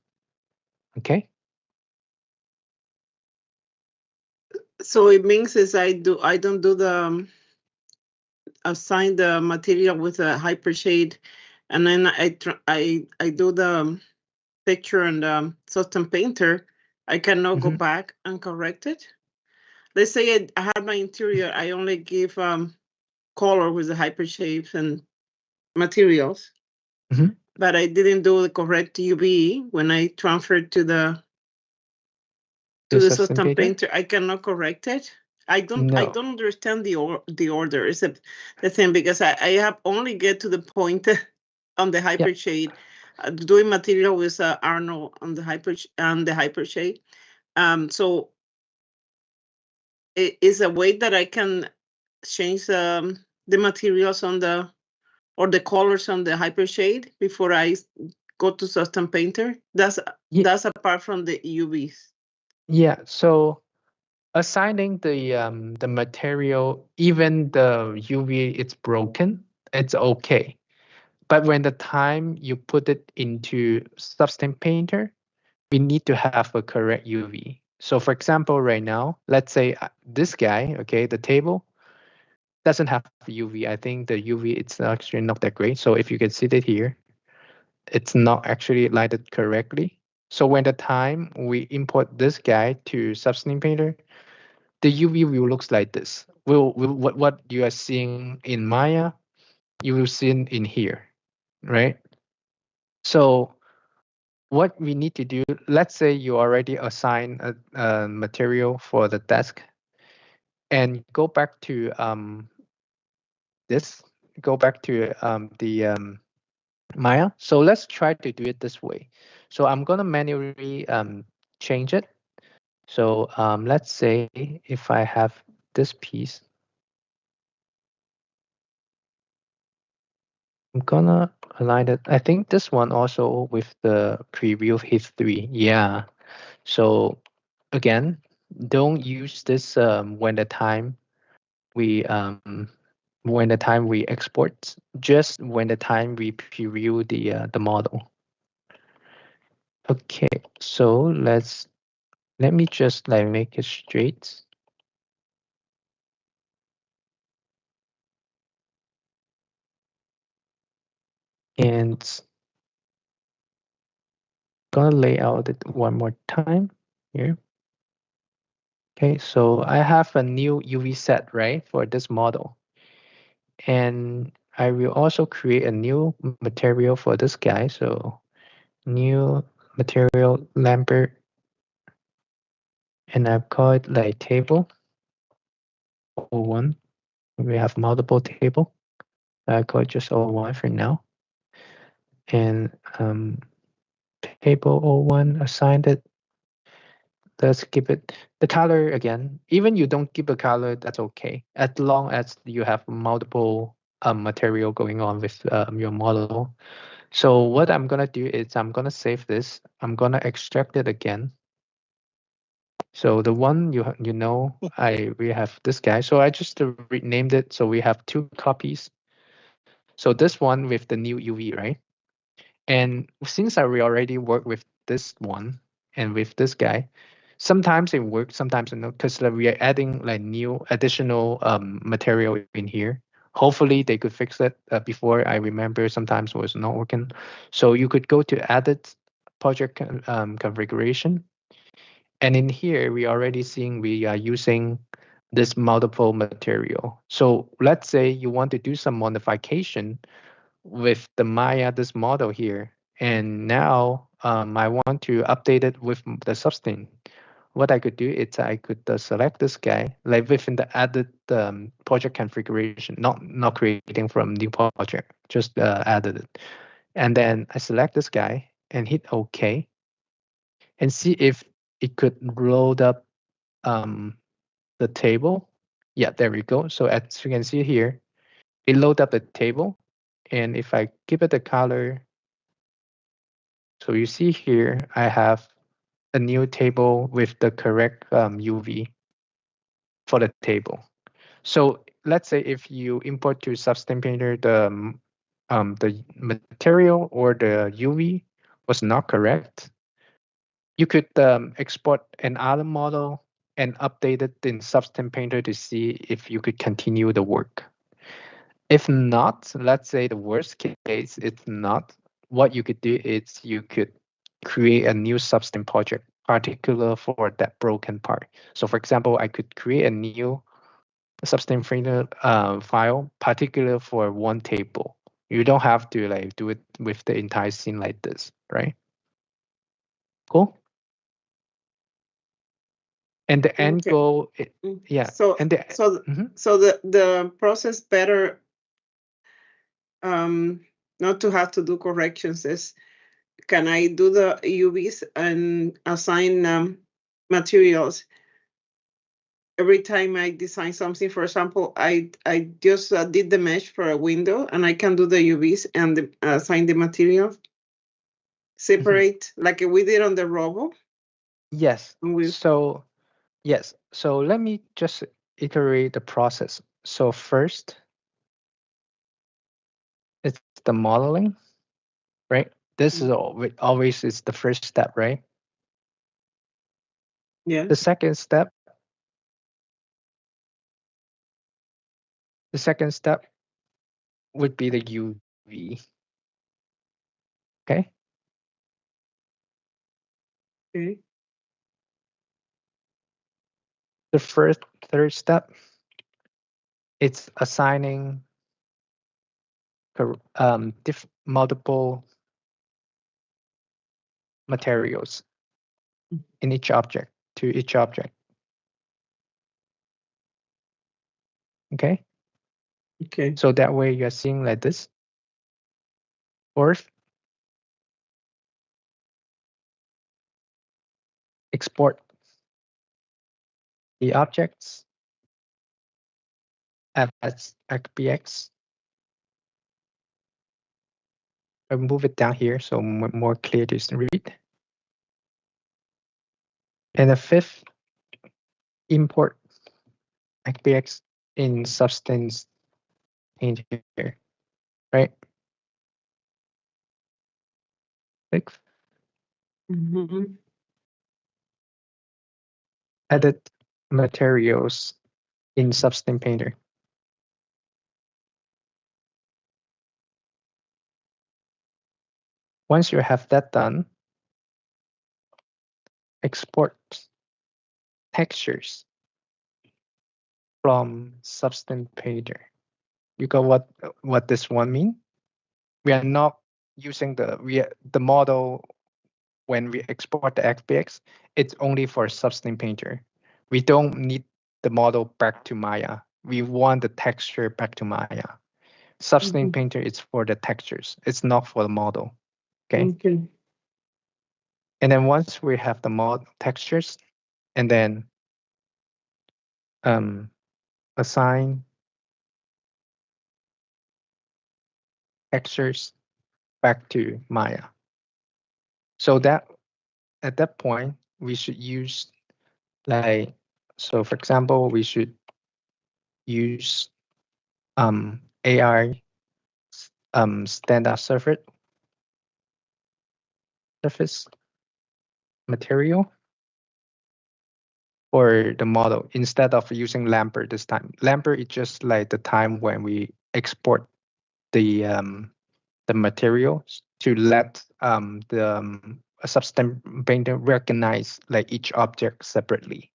Okay. So it means is I don't do the assign the material with a hypershade, and then I do the picture and Substance Painter. I cannot go back and correct it. Let's say I have my interior. I only give color with the hypershades and materials, but I didn't do the correct UV when I transferred to the Substance Painter. I cannot correct it. I don't understand the order. Is the thing, because I have only get to the point on the hypershade, doing material with Arnold on the hypershade. So it is a way that I can change the materials on the or the colors on the hypershade before I go to Substance Painter. That's apart from the UVs. Yeah. So assigning the material, even the UV it's broken, it's okay. But when the time you put it into Substance Painter, we need to have a correct UV. So for example, right now, let's say this guy, okay, the table doesn't have UV. I think the UV it's actually not that great. So if you can see it here, it's not actually lighted correctly. So when the time we import this guy to Substance Painter, the UV will looks like this. What you are seeing in Maya, you will see in here, right? So what we need to do, let's say you already assign a material for the desk, and go back to this, go back to the Maya. So let's try to do it this way. So I'm gonna manually change it. So let's say if I have this piece, I'm gonna align it. I think this one also with the preview history. Yeah. So again, don't use this we when the time we export. Just when the time we preview the model. Okay. So let me just like make it straight. And gonna lay out it one more time here. Okay, so I have a new UV set, right, for this model. And I will also create a new material for this guy. So new material Lambert, and I've called it like table O1. We have multiple table. I call it just O1 for now. And table O1 assigned it. Let's keep it the color again. Even you don't keep a color, that's okay. As long as you have multiple material going on with your model. So what I'm gonna do is I'm gonna save this. I'm gonna extract it again. So the one you know we have this guy. So I just renamed it. So we have two copies. So this one with the new UV, right? And since we already work with this one and with this guy, sometimes it works, sometimes not, because we are adding like new additional material in here. Hopefully they could fix it before. I remember sometimes it was not working. So you could go to edit project configuration. And in here, we already seeing we are using this multiple material. So let's say you want to do some modification with the Maya, this model here. And now I want to update it with the Substance. what I could do is I could select this guy like within the added project configuration, not creating from new project, just added it. And then I select this guy and hit OK and see if it could load up the table. Yeah, there we go. So as you can see here, it load up the table. And if I give it a color, so you see here, I have a new table with the correct UV for the table. So let's say if you import to Substance Painter the material or the UV was not correct, you could export another model and update it in Substance Painter to see if you could continue the work. If not, let's say the worst case, it's not, what you could do is you could create a new Substance project particular for that broken part. So for example, I could create a new Substance Painter file particular for one table. You don't have to like do it with the entire scene like this, right? Cool. And the end goal, yeah. So and the process better not to have to do corrections is, can I do the UVs and assign materials every time I design something? For example, I just did the mesh for a window, and I can do the UVs and assign the material separate like we did on the Robo. Yes. So yes. So let me just iterate the process. So first, it's the modeling, right? This is always is the first step, right? Yeah. The second step would be the UV. Okay. Okay. The third step, it's assigning multiple materials in each object to each object. Okay. Okay. So that way you're seeing like this. Fourth, export the objects as XPX. I'll move it down here so more clear to read. And the fifth, import XPX in Substance Painter, right? Sixth, edit materials in Substance Painter. Once you have that done, export textures from Substance Painter. You got what this one mean? We are not using the model when we export the XPX. It's only for Substance Painter. We don't need the model back to Maya. We want the texture back to Maya. Substance Painter is for the textures. It's not for the model. Okay. And then once we have the model textures, and then assign textures back to Maya. So that at that point we should use like, so for example, we should use AI standard surface material for the model instead of using Lambert this time. Lambert is just like the time when we export the materials to let the Substance Painter recognize like each object separately.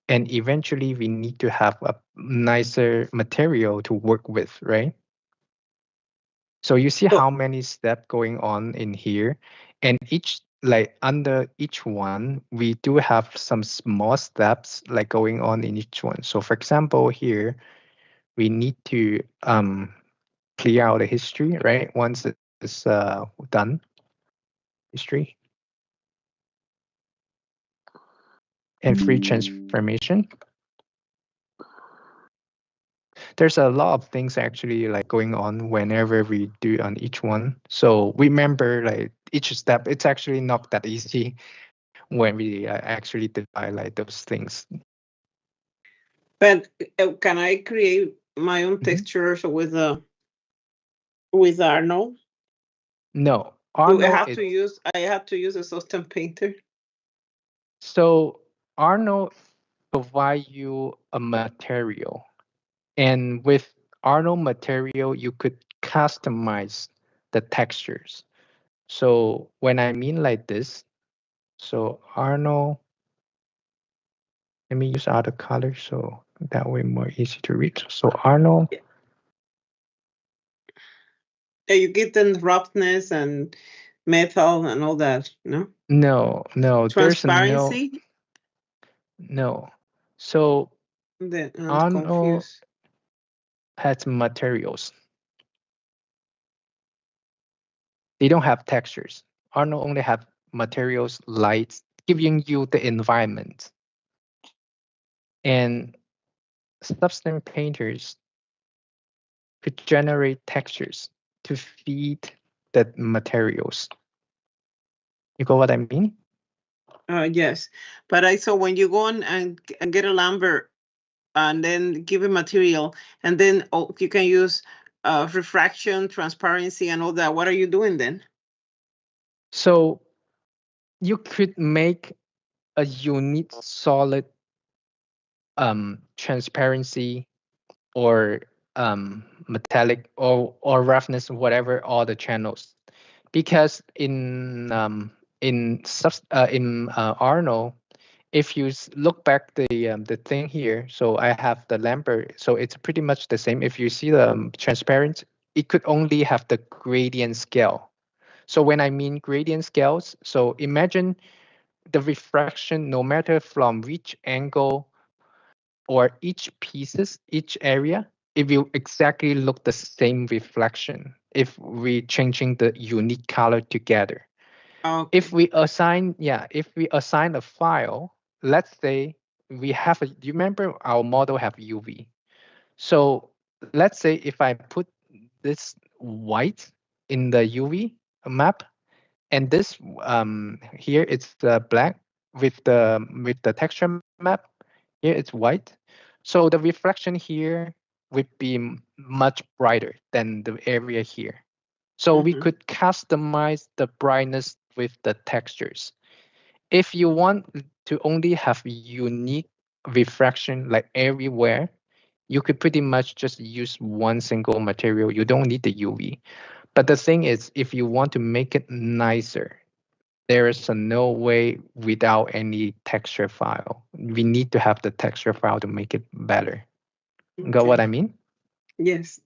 And eventually we need to have a nicer material to work with, right? So you see how many steps going on in here, and each like under each one, we do have some small steps like going on in each one. So for example, here, we need to clear out the history, right? Once it's done, history, and free transformation. There's a lot of things actually like going on whenever we do on each one. So remember, like each step, it's actually not that easy when we actually divide like those things. But can I create my own textures with Arnold? No, Do Arnold. I have to use a Custom Painter? So Arnold provide you a material, and with Arnold material, you could customize the textures. So when I mean like this, so Arnold, let me use other colors so that way more easy to read. So Arnold. Yeah, you get the roughness and metal and all that, no? No, Transparency? No. So I'm Arnold confused. has materials. They don't have textures. Arnold only have materials, lights, giving you the environment. And Substance Painters could generate textures to feed the materials. You got what I mean? Yes, but I saw when you go on and get a Lambert and then give a material, and then you can use refraction, transparency, and all that. What are you doing then? So you could make a unique solid transparency or metallic or roughness, whatever, all the channels, because in Arnold, if you look back the thing here, so I have the Lambert, so it's pretty much the same. If you see the transparent, it could only have the gradient scale. So when I mean gradient scales, so imagine the refraction, no matter from which angle or each pieces, each area, it will exactly look the same reflection if we changing the unique color together. Okay. If we assign a file, let's say we have you remember our model have UV. So let's say if I put this white in the UV map, and this here it's black with the texture map, here it's white. So the reflection here would be much brighter than the area here. So we could customize the brightness with the textures. If you want to only have unique refraction like everywhere, you could pretty much just use one single material. You don't need the UV. But the thing is, if you want to make it nicer, there is no way without any texture file. We need to have the texture file to make it better. Okay. Got what I mean? Yes.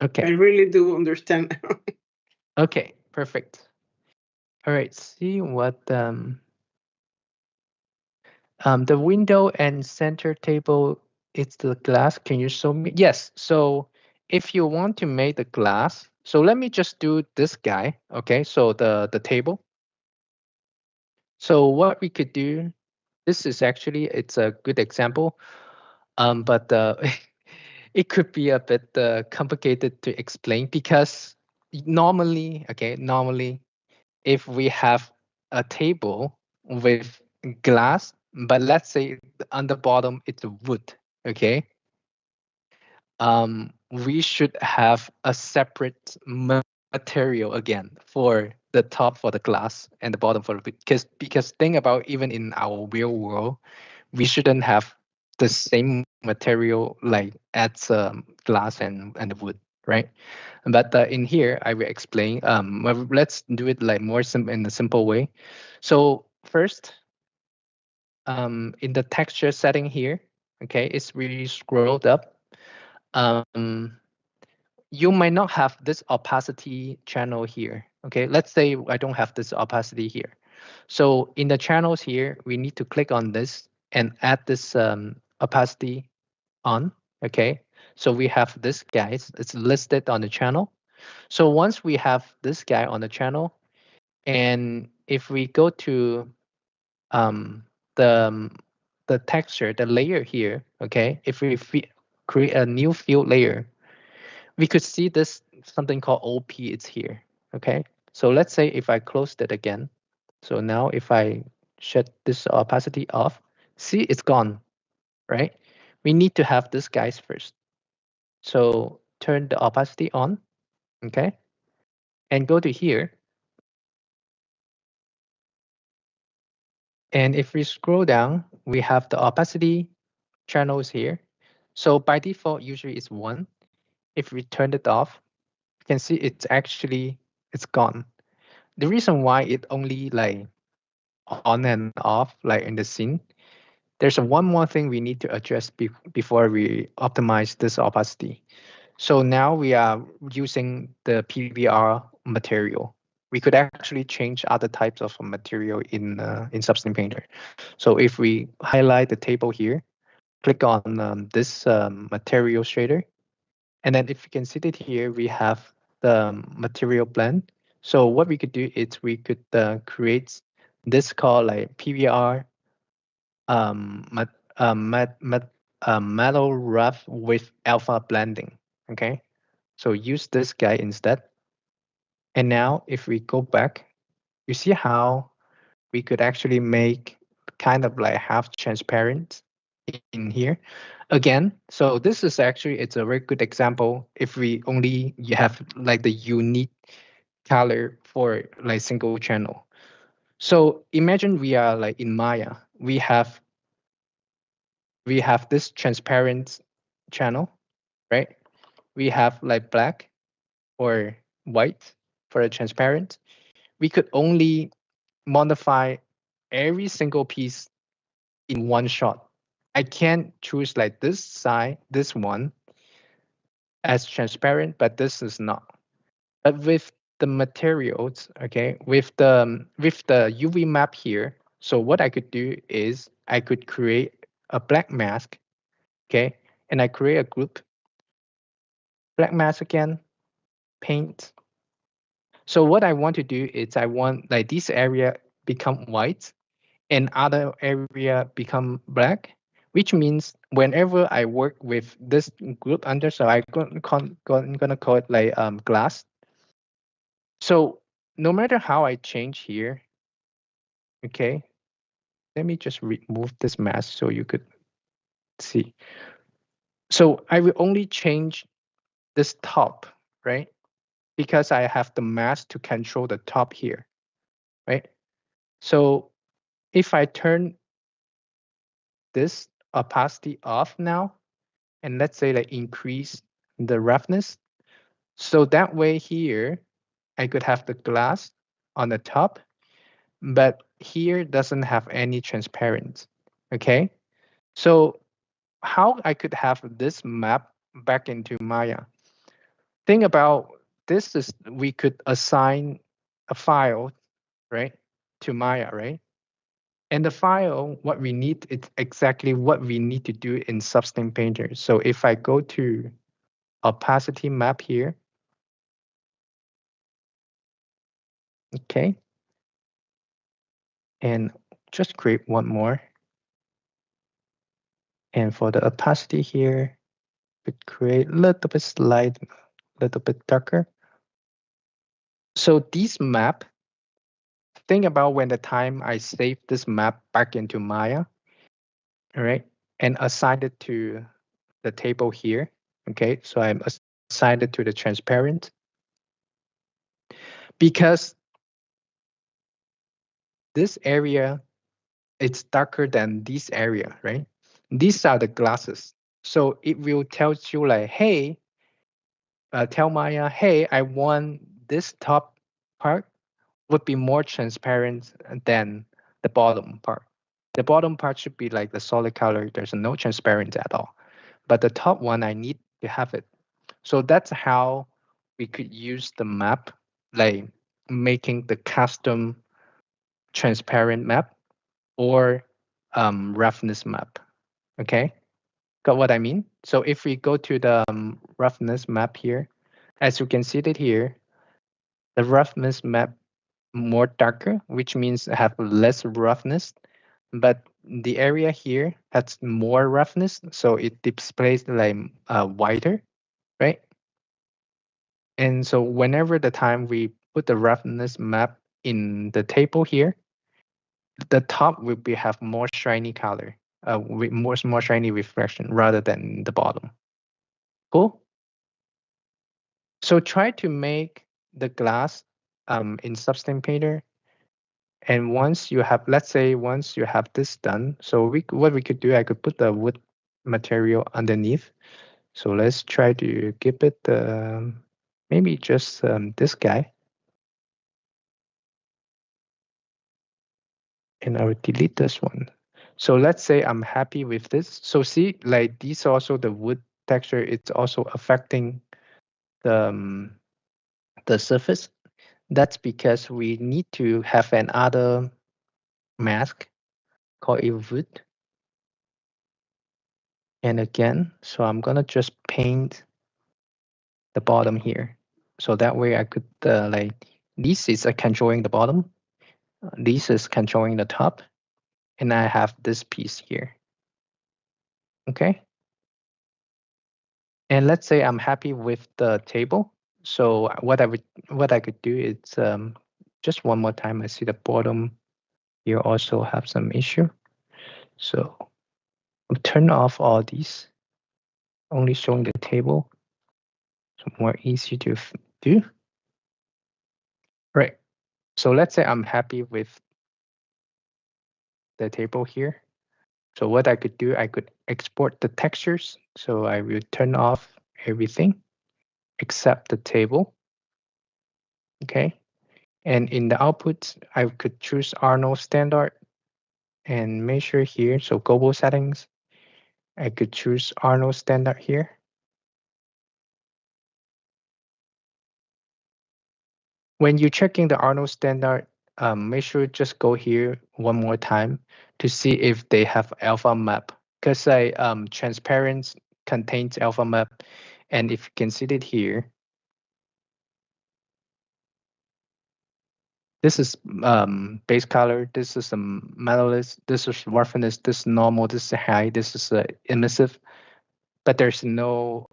Okay. I really do understand. Okay, perfect. All right, see what the window and center table, it's the glass. Can you show me? Yes. So if you want to make the glass, so let me just do this guy. Okay, so the table. So what we could do, this is actually, it's a good example, but it could be a bit complicated to explain because normally, if we have a table with glass, but let's say on the bottom it's wood, okay? We should have a separate material again for the top for the glass and the bottom for the wood. Because think about, even in our real world, we shouldn't have the same material like as glass and the wood, right? But in here, I will explain. Well, let's do it like more in a simple way. So first, in the texture setting here, okay, it's really scrolled up. You might not have this opacity channel here. Okay, let's say I don't have this opacity here. So in the channels here, we need to click on this and add this opacity on. Okay. So we have this guy, it's listed on the channel. So once we have this guy on the channel, and if we go to um, the the texture, the layer here, okay, if we create a new field layer, we could see this something called OP. It's here. Okay. So let's say if I closed it again. So now if I shut this opacity off, see it's gone, right? We need to have this guys first. So turn the opacity on, okay? And go to here. And if we scroll down, we have the opacity channels here. So by default, usually it's 1. If we turn it off, you can see it's gone. The reason why it only like on and off like in the scene, there's one more thing we need to address before we optimize this opacity. So now we are using the PBR material. We could actually change other types of material in Substance Painter. So if we highlight the table here, click on this material shader, and then if you can see it here, we have the material blend. So what we could do is we could create this called like PBR metal rough with alpha blending. Okay, so use this guy instead. And now if we go back, you see how we could actually make kind of like half transparent in here again. So this is actually, it's a very good example if we only you have like the unique color for like single channel. So imagine we are like in Maya, we have this transparent channel, right? We have like black or white for the transparent. We could only modify every single piece in one shot. I can't choose like this side, this one as transparent, but this is not. But with the materials, okay, with the UV map here, so what I could do is I could create a black mask, okay, and I create a group, black mask again, paint. So what I want to do is I want like this area become white and other area become black, which means whenever I work with this group under, so I'm gonna call it like glass. So no matter how I change here, okay, let me just remove this mask so you could see. So I will only change this top, right? Because I have the mask to control the top here, right? So if I turn this opacity off now, and let's say like increase the roughness, so that way here, I could have the glass on the top, but here doesn't have any transparent, okay? So how I could have this map back into Maya? Think about this is, we could assign a file, right, to Maya, right? And the file, what we need, it's exactly what we need to do in Substance Painter. So if I go to opacity map here, okay, and just create one more. And for the opacity here, we create a little bit slide, a little bit darker. So this map, think about when the time I save this map back into Maya, all right, and assign it to the table here. Okay, so I'm assigned it to the transparent because this area, it's darker than this area, right? These are the glasses. So it will tell you like, hey, tell Maya, hey, I want this top part would be more transparent than the bottom part. The bottom part should be like the solid color. There's no transparent at all. But the top one, I need to have it. So that's how we could use the map, like making the custom transparent map or roughness map. Okay, got what I mean? So if we go to the roughness map here, as you can see it here, the roughness map more darker, which means have less roughness, but the area here has more roughness, so it displays like wider, right? And so whenever the time we put the roughness map in the table here, the top will be have more shiny color, with more shiny reflection rather than the bottom. Cool. So try to make the glass in Substance Painter. And once you have, let's say, once you have this done, so what we could do, I could put the wood material underneath. So let's try to give it maybe just this guy. And I will delete this one. So let's say I'm happy with this. So see, like these also the wood texture, it's also affecting the surface. That's because we need to have another mask called a wood. And again, so I'm gonna just paint the bottom here. So that way I could like, this is controlling the bottom. This is controlling the top. And I have this piece here. Okay. And let's say I'm happy with the table. So what I could do is just one more time. I see the bottom here also have some issue. So I'll turn off all these, only showing the table. So more easy to do. Right. So let's say I'm happy with the table here. So what I could do, I could export the textures. So I will turn off everything except the table. Okay. And in the output, I could choose Arnold standard and measure here. So global settings, I could choose Arnold standard here. When you're checking the Arnold standard, make sure just go here one more time to see if they have alpha map. Because transparent contains alpha map. And if you can see it here, this is base color, this is a metallist, this is roughness, this is normal, this is high, this is emissive, but there's no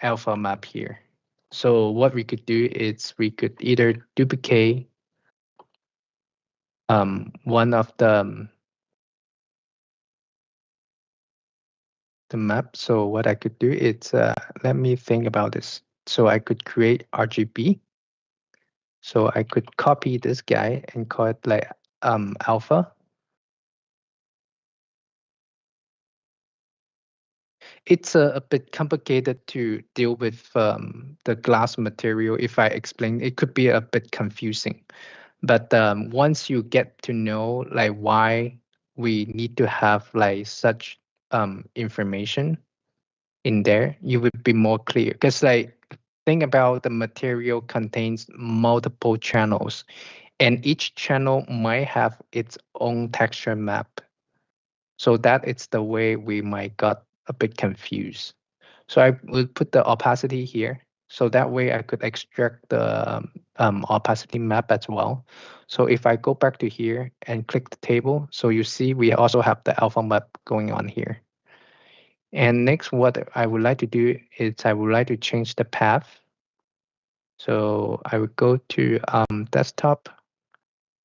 alpha map here. So what we could do is we could either duplicate one of the map. So what I could do is, let me think about this. So I could create RGB. So I could copy this guy and call it like alpha. It's a bit complicated to deal with the glass material. If I explain, it could be a bit confusing. But once you get to know like why we need to have like such information in there, you would be more clear. Because like think about the material contains multiple channels, and each channel might have its own texture map. So that is the way we might got a bit confused. So I would put the opacity here. So that way I could extract the opacity map as well. So if I go back to here and click the table, so you see we also have the alpha map going on here. And next, what I would like to do is I would like to change the path. So I would go to desktop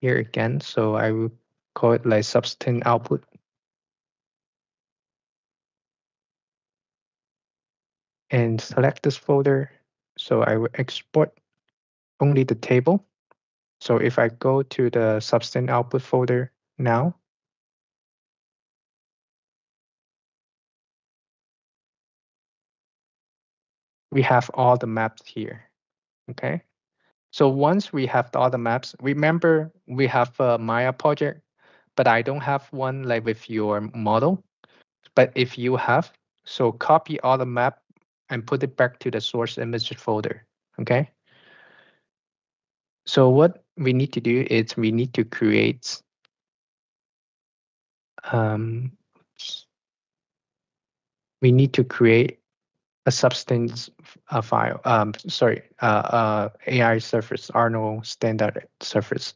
here again. So I will call it like Substance output. And select this folder. So I will export only the table. So if I go to the Substance output folder now, we have all the maps here. Okay. So once we have all the maps, remember we have a Maya project, but I don't have one like with your model. But if you have, so copy all the map and put it back to the source image folder. Okay. So what we need to do is we need to create we need to create a substance file. AI surface, Arnold standard surface.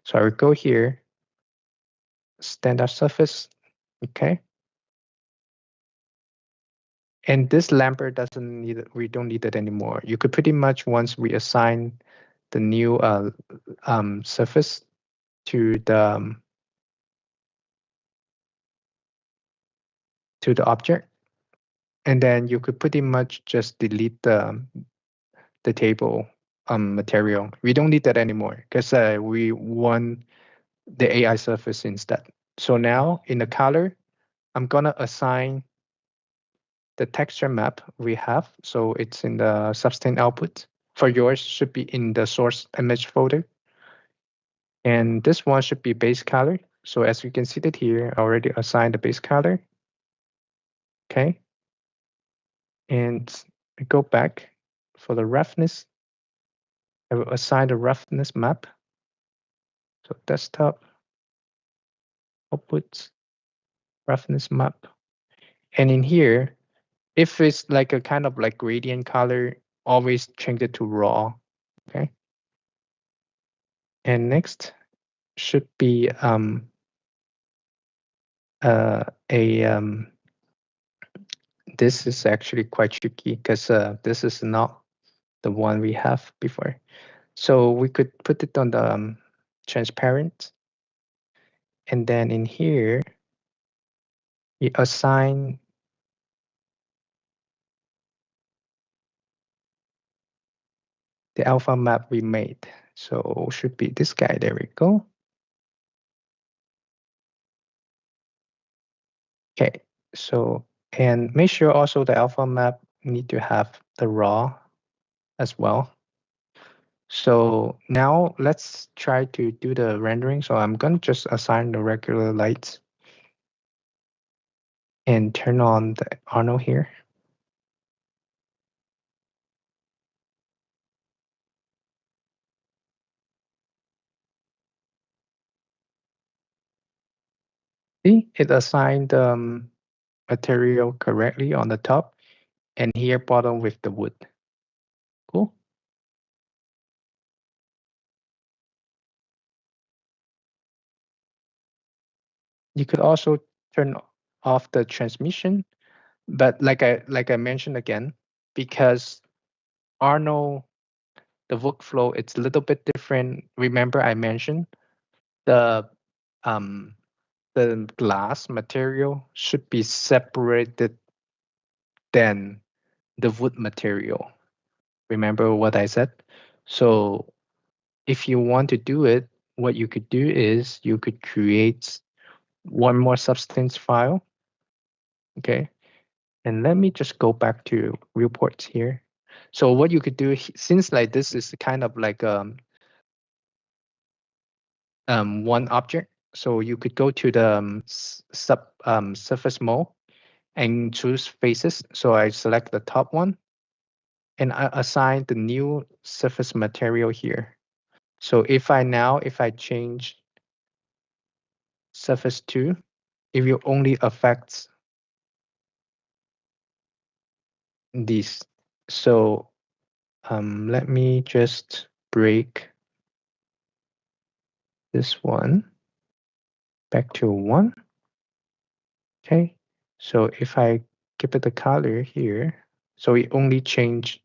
So I will go here, standard surface, okay. And this Lambert doesn't need it. We don't need it anymore. You could pretty much, once we assign the new surface to the object, and then you could pretty much just delete the table material. We don't need that anymore because we want the AI surface instead. So now in the color, I'm gonna assign the texture map we have. So it's in the substance output. For yours, should be in the source image folder. And this one should be base color. So as you can see that here, I already assigned the base color. Okay. And I go back for the roughness. I will assign the roughness map. So desktop, output, roughness map. And in here, if it's like a kind of like gradient color, always change it to raw. Okay. And next should be this is actually quite tricky because this is not the one we have before. So we could put it on the transparent. And then in here, we assign the alpha map we made. So should be this guy. There we go. Okay. So, and make sure also the alpha map need to have the raw as well. So now let's try to do the rendering. So I'm going to just assign the regular lights and turn on the Arnold here. See, it assigned material correctly on the top and here bottom with the wood. Cool. You could also turn off the transmission, but like I mentioned again, because Arnold, the workflow, it's a little bit different. Remember I mentioned the glass material should be separated than the wood material. Remember what I said? So if you want to do it, what you could do is you could create one more substance file. Okay. And let me just go back to reports here. So what you could do, since like this is kind of like one object, so you could go to the surface mode and choose faces. So I select the top one and I assign the new surface material here. So if I change surface 2, it will only affect these. So let me just break this one back to 1. Okay, so if I give it the color here, so it only changed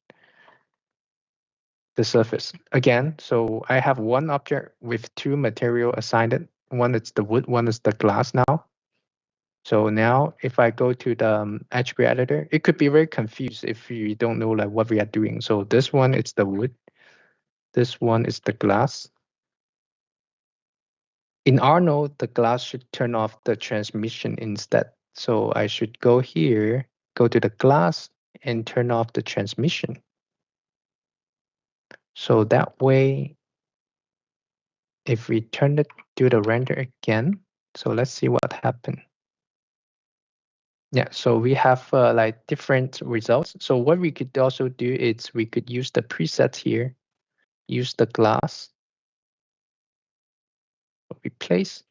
the surface again. So I have one object with 2 material assigned. One is the wood, one is the glass now. So now if I go to the attribute editor, it could be very confused if you don't know like what we are doing. So this one is the wood, this one is the glass. In Arnold, the glass should turn off the transmission instead. So I should go here, go to the glass and turn off the transmission. So that way, if we turn it to the render again, so let's see what happened. Yeah, so we have like different results. So what we could also do is we could use the presets here, use the glass, replace.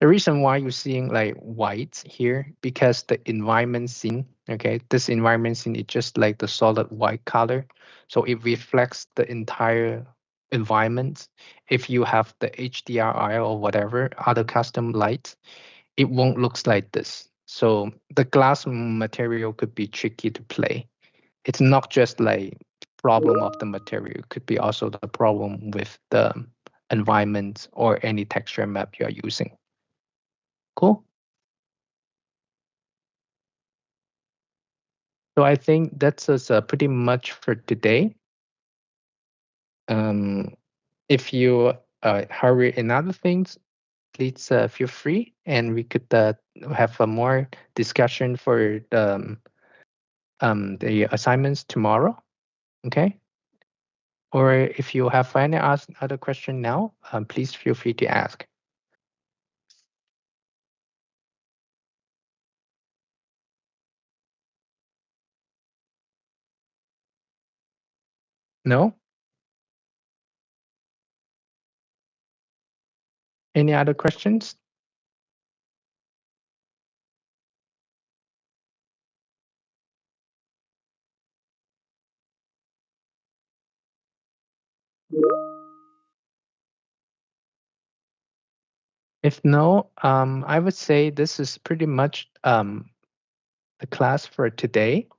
The reason why you're seeing like white here, because the environment scene, okay, this environment scene is just like the solid white color. So it reflects the entire environment. If you have the HDRI or whatever other custom lights, it won't look like this. So the glass material could be tricky to play. It's not just like problem of the material, it could be also the problem with the environment or any texture map you are using. Cool. So I think that's pretty much for today. If you hurry in other things, please feel free, and we could have a more discussion for the assignments tomorrow. Okay. Or if you have any other question now, please feel free to ask. No? Any other questions? If no, I would say this is pretty much the class for today.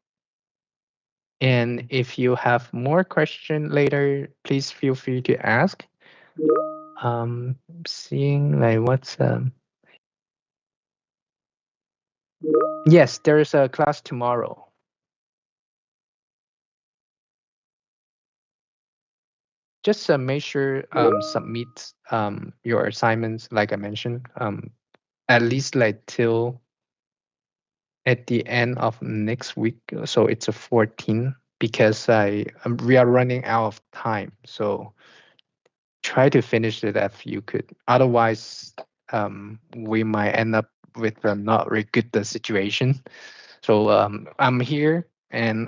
And if you have more question later, please feel free to ask. Seeing like what's yes, there is a class tomorrow. Just make sure submit your assignments like I mentioned at least like till at the end of next week. So it's a 14 because we are running out of time. So try to finish it if you could. Otherwise, we might end up with a not very good situation. So I'm here, and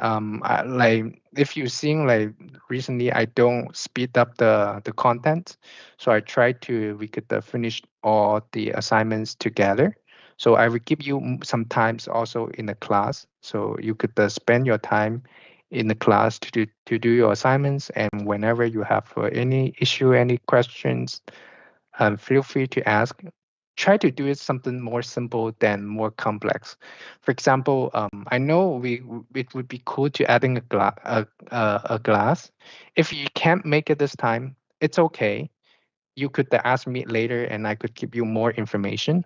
like if you're seeing like recently, I don't speed up the content, so I try to we could finish all the assignments together. So I will give you some times also in the class, so you could spend your time in the class to do your assignments. And whenever you have any issue, any questions, feel free to ask. Try to do it something more simple than more complex. For example, I know it would be cool to adding a glass. If you can't make it this time, it's okay. You could ask me later, and I could give you more information.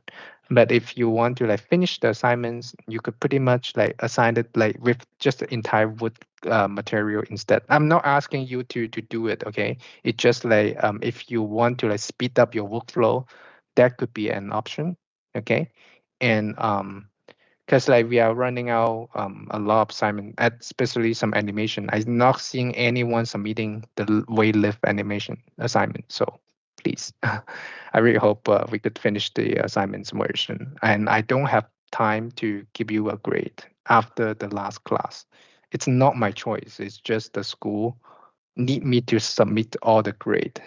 But if you want to like finish the assignments, you could pretty much like assign it like with just the entire wood material instead. I'm not asking you to do it, okay? It's just like if you want to like speed up your workflow, that could be an option, okay? And because like we are running out a lot of assignment, especially some animation. I'm not seeing anyone submitting the weight-lift animation assignment. So please, I really hope we could finish the assignments version. And I don't have time to give you a grade after the last class. It's not my choice. It's just the school need me to submit all the grade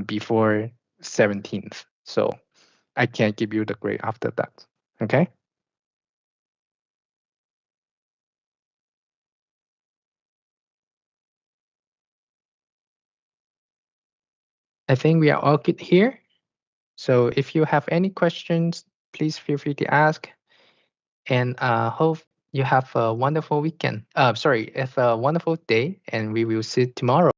before 17th. So I can't give you the grade after that. Okay. I think we are all good here. So if you have any questions, please feel free to ask. And hope you have a wonderful weekend. Sorry, have a wonderful day, and we will see you tomorrow.